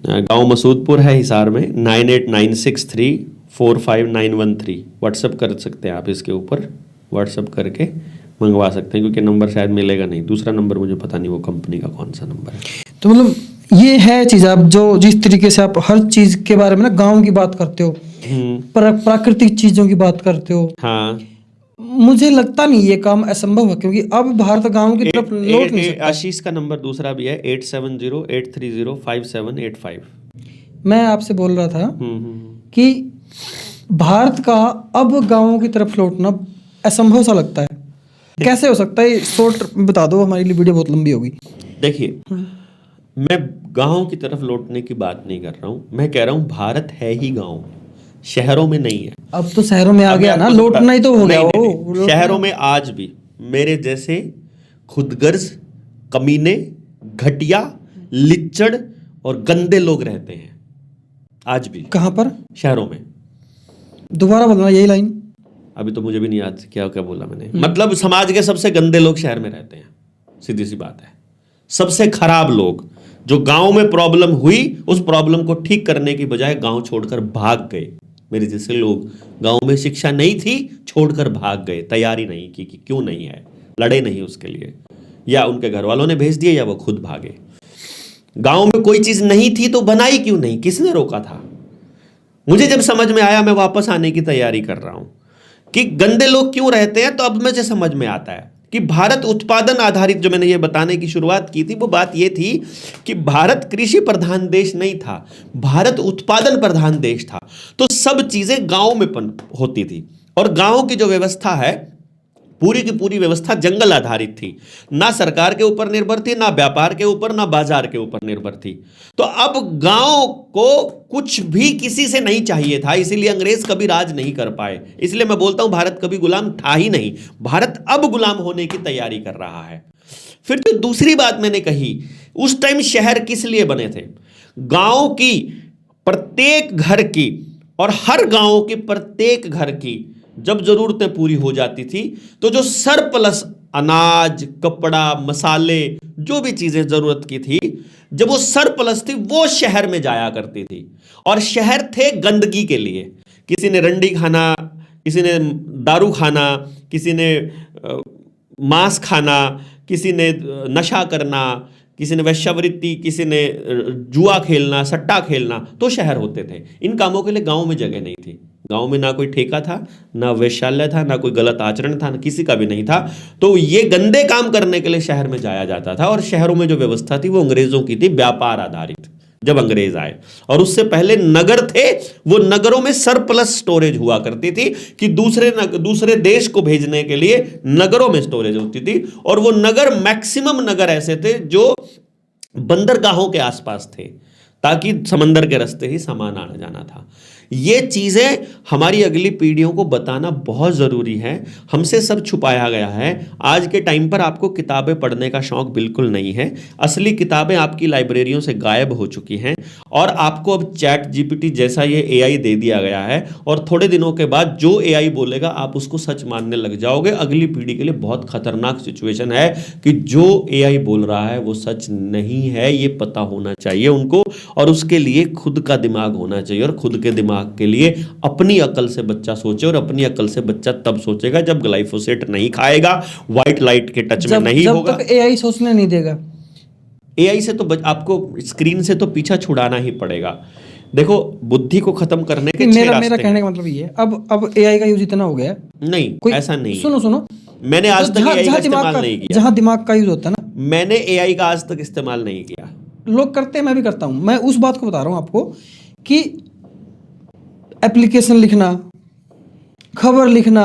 गांव मसूदपुर है हिसार में। 9896345913 व्हाट्सअप कर सकते हैं आप। इसके ऊपर व्हाट्सअप करके मंगवा सकते हैं, क्योंकि नंबर शायद मिलेगा नहीं। दूसरा नंबर मुझे पता नहीं वो कंपनी का कौन सा नंबर है। तो मतलब ये है चीज़, आप जो जिस तरीके से आप हर चीज़ के बारे में ना गांव की बात करते हो, प्राकृतिक चीज़ों की बात करते हो। हाँ, मुझे लगता नहीं ये काम असंभव है, क्योंकि अब भारत गांव की तरफ लौट नहीं सकता। आशीष का नंबर दूसरा भी है 8708305785। मैं आपसे बोल रहा था कि भारत का अब गांवों की तरफ लौटना असंभव सा लगता है। कैसे हो सकता है? शॉर्ट बता दो, हमारी लिए वीडियो बहुत लंबी होगी। देखिए, मैं गांव की तरफ लौटने की बात नहीं कर रहा हूं, मैं कह रहा हूं भारत है ही गांव, शहरों में नहीं है। अब तो शहरों में आ अब गया मैं ना, आपको लौटना ही तो हो गया नहीं, वो। नहीं, शहरों में आज भी मेरे जैसे खुदगर्ज, कमीने, घटिया, लिच्चड़ और गंदे लोग रहते हैं आज भी। कहाँ पर? शहरों में। दोबारा बोलना यही लाइन। अभी तो मुझे भी नहीं याद क्या क्या बोला मैंने। मतलब समाज के सबसे गंदे लोग शहर में रहते हैं, सीधी सी बात है। सबसे खराब लोग, जो गांव में प्रॉब्लम हुई उस प्रॉब्लम को ठीक करने की बजाय गांव छोड़कर भाग गए। मेरे जैसे लोग, गांव में शिक्षा नहीं थी, छोड़कर भाग गए, तैयारी नहीं की कि क्यों नहीं है, लड़े नहीं उसके लिए, या उनके घर वालों ने भेज दिए या वो खुद भागे। गांव में कोई चीज नहीं थी तो बनाई क्यों नहीं, किसने रोका था? मुझे जब समझ में आया, मैं वापस आने की तैयारी कर रहा हूं कि गंदे लोग क्यों रहते हैं, तो अब मुझे समझ में आता है कि भारत उत्पादन आधारित, जो मैंने ये बताने की शुरुआत की थी, वो बात ये थी कि भारत कृषि प्रधान देश नहीं था, भारत उत्पादन प्रधान देश था। तो सब चीजें गांव में होती थी, और गांव की जो व्यवस्था है, पूरी की पूरी व्यवस्था जंगल आधारित थी, ना सरकार के ऊपर निर्भर थी, ना व्यापार के ऊपर, ना बाजार के ऊपर निर्भर थी। तो अब गांव को कुछ भी किसी से नहीं चाहिए था, इसीलिए अंग्रेज कभी राज नहीं कर पाए। इसलिए मैं बोलता हूं भारत कभी गुलाम था ही नहीं, भारत अब गुलाम होने की तैयारी कर रहा है। फिर तो दूसरी बात मैंने कही, उस टाइम शहर किस लिए बने थे? गांव की प्रत्येक घर की और हर गांव के प्रत्येक घर की जब जरूरतें पूरी हो जाती थी, तो जो सरप्लस अनाज, कपड़ा, मसाले, जो भी चीजें जरूरत की थी, जब वो सरप्लस थी, वो शहर में जाया करती थी। और शहर थे गंदगी के लिए। किसी ने रंडी खाना, किसी ने दारू खाना, किसी ने मांस खाना, किसी ने नशा करना, किसी ने वैश्यावृत्ति, किसी ने जुआ खेलना, सट्टा खेलना, तो शहर होते थे। इन कामों के लिए गांव में जगह नहीं थी। गांव में ना कोई ठेका था, ना वैश्यालय था, ना कोई गलत आचरण था, ना किसी का भी नहीं था। तो ये गंदे काम करने के लिए शहर में जाया जाता था। और शहरों में जो व्यवस्था थी वो अंग्रेजों की थी, व्यापार आधारित। जब अंग्रेज आए, और उससे पहले नगर थे, वो नगरों में सरप्लस स्टोरेज हुआ करती थी कि दूसरे देश को भेजने के लिए नगरों में स्टोरेज होती थी। और वो नगर, मैक्सिमम नगर ऐसे थे जो बंदरगाहों के आसपास थे, ताकि समंदर के रास्ते ही सामान आना जाना था। ये चीजें हमारी अगली पीढ़ियों को बताना बहुत जरूरी है। हमसे सब छुपाया गया है। आज के टाइम पर आपको किताबें पढ़ने का शौक बिल्कुल नहीं है। असली किताबें आपकी लाइब्रेरियों से गायब हो चुकी हैं, और आपको अब चैट जीपीटी जैसा ये एआई दे दिया गया है, और थोड़े दिनों के बाद जो एआई बोलेगा आप उसको सच मानने लग जाओगे। अगली पीढ़ी के लिए बहुत खतरनाक सिचुएशन है कि जो एआई बोल रहा है वो सच नहीं है, ये पता होना चाहिए उनको। और उसके लिए खुद का दिमाग होना चाहिए, और खुद के दिमाग के लिए अपनी अकल से बच्चा सोचे। और अपनी अकल से बच्चा तब सोचेगा जब ग्लाइफोसेट नहीं खाएगा, व्हाइट लाइट के टच में नहीं होगा, जब तक एआई सोचने नहीं देगा। एआई से तो आपको स्क्रीन से तो पीछा छुड़ाना ही पड़ेगा। देखो, बुद्धि को खत्म करने के मेरा कहने का मतलब ये है, अब एआई का यूज इतना हो गया नहीं, ऐसा नहीं। सुनो, मैंने आज तक एआई का इस्तेमाल नहीं किया। जहां दिमाग का यूज होता है ना, मैंने एआई का आज तक इस्तेमाल नहीं किया। लोग करते हैं, मैं भी करता हूं। मैं उस बात को बता रहा हूं आपको कि एप्लीकेशन लिखना, खबर लिखना,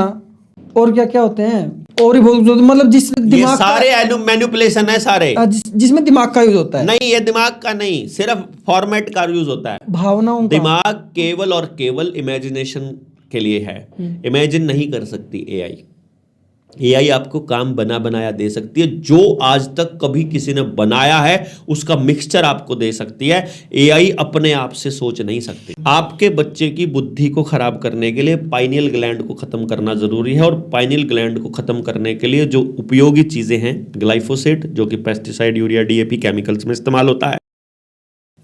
और क्या क्या होते हैं, और मतलब जिस दिमाग, ये सारे मैनिपुलेशन है सारे, जिसमें दिमाग का यूज होता है। नहीं, ये दिमाग का नहीं, सिर्फ फॉर्मेट का यूज होता है, भावनाओं का। दिमाग केवल और केवल इमेजिनेशन के लिए है। इमेजिन नहीं कर सकती एआई। एआई आपको काम बना बनाया दे सकती है, जो आज तक कभी किसी ने बनाया है उसका मिक्सचर आपको दे सकती है। एआई अपने आप से सोच नहीं सकती। आपके बच्चे की बुद्धि को खराब करने के लिए पाइनियल ग्लैंड को खत्म करना जरूरी है, और पाइनियल ग्लैंड को खत्म करने के लिए जो उपयोगी चीजें हैं, ग्लाइफोसेट जो कि पेस्टिसाइड, यूरिया, डीएपी केमिकल्स में इस्तेमाल होता है,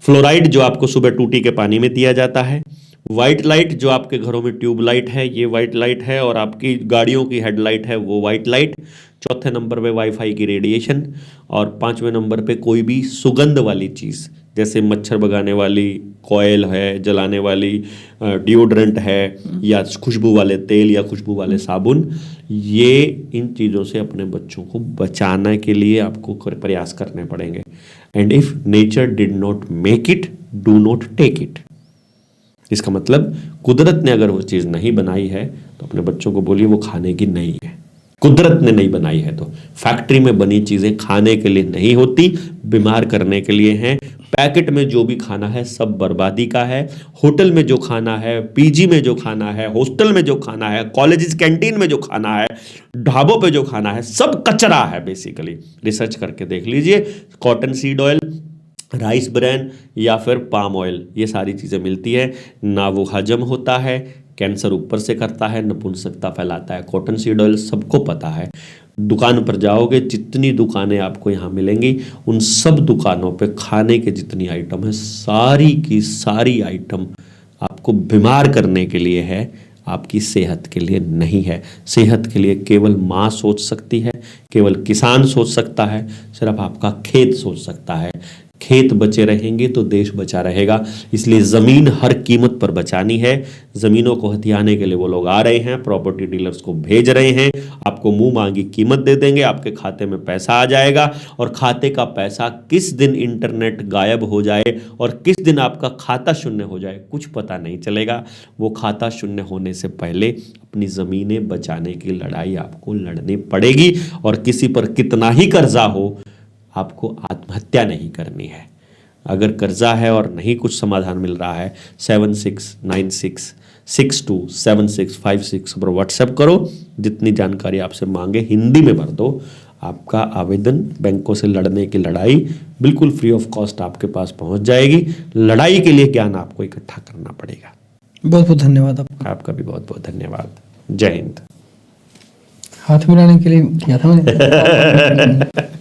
फ्लोराइड जो आपको सुबह टूटी के पानी में दिया जाता है, वाइट लाइट जो आपके घरों में ट्यूब लाइट है, ये वाइट लाइट है, और आपकी गाड़ियों की हेडलाइट है वो वाइट लाइट। चौथे नंबर पे वाईफाई की रेडिएशन, और पांचवें नंबर पे कोई भी सुगंध वाली चीज़, जैसे मच्छर भगाने वाली कॉयल है, जलाने वाली डिओड्रेंट है, या खुशबू वाले तेल या खुशबू वाले साबुन। ये इन चीज़ों से अपने बच्चों को बचाने के लिए आपको प्रयास करने पड़ेंगे। And if nature did not make it, do not take it. इसका मतलब कुदरत ने अगर वो चीज़ नहीं बनाई है तो अपने बच्चों को बोलिए वो खाने की नहीं है। कुदरत ने नहीं बनाई है तो फैक्ट्री में बनी चीज़ें खाने के लिए नहीं होती, बीमार करने के लिए हैं। पैकेट में जो भी खाना है सब बर्बादी का है। होटल में जो खाना है, पीजी में जो खाना है, हॉस्टल में जो खाना है, कॉलेज कैंटीन में जो खाना है, ढाबों पे जो खाना है, सब कचरा है बेसिकली। रिसर्च करके देख लीजिए, cotton seed oil, rice bran या फिर पाम ऑयल, ये सारी चीज़ें मिलती है ना, वो हजम होता है, कैंसर ऊपर से करता है, नपुंसकता फैलाता है। कॉटन सीड ऑयल सबको पता है। दुकान पर जाओगे, जितनी दुकानें आपको यहाँ मिलेंगी उन सब दुकानों पे खाने के जितनी आइटम है, सारी की सारी आइटम आपको बीमार करने के लिए है, आपकी सेहत के लिए नहीं है। सेहत के लिए केवल माँ सोच सकती है, केवल किसान सोच सकता है, सिर्फ आपका खेत सोच सकता है। खेत बचे रहेंगे तो देश बचा रहेगा। इसलिए ज़मीन हर कीमत पर बचानी है। ज़मीनों को हथियाने के लिए वो लोग आ रहे हैं, प्रॉपर्टी डीलर्स को भेज रहे हैं, आपको मुंह मांगी कीमत दे देंगे, आपके खाते में पैसा आ जाएगा, और खाते का पैसा किस दिन इंटरनेट गायब हो जाए और किस दिन आपका खाता शून्य हो जाए कुछ पता नहीं चलेगा। वो खाता शून्य होने से पहले अपनी ज़मीनें बचाने की लड़ाई आपको लड़नी पड़ेगी, और किसी पर कितना ही कर्जा हो आपको आत्महत्या नहीं करनी है। अगर कर्जा है और नहीं कुछ समाधान मिल रहा है, 7696627656 पर व्हाट्सएप करो। जितनी जानकारी आपसे मांगे हिंदी में भर दो। आपका आवेदन बैंकों से लड़ने की लड़ाई बिल्कुल फ्री ऑफ कॉस्ट आपके पास पहुंच जाएगी। लड़ाई के लिए ज्ञान आपको इकट्ठा करना पड़ेगा। बहुत बहुत धन्यवाद आपका। आपका भी बहुत बहुत धन्यवाद। जय हिंद। हाथ मिलाने के लिए किया था मैंने।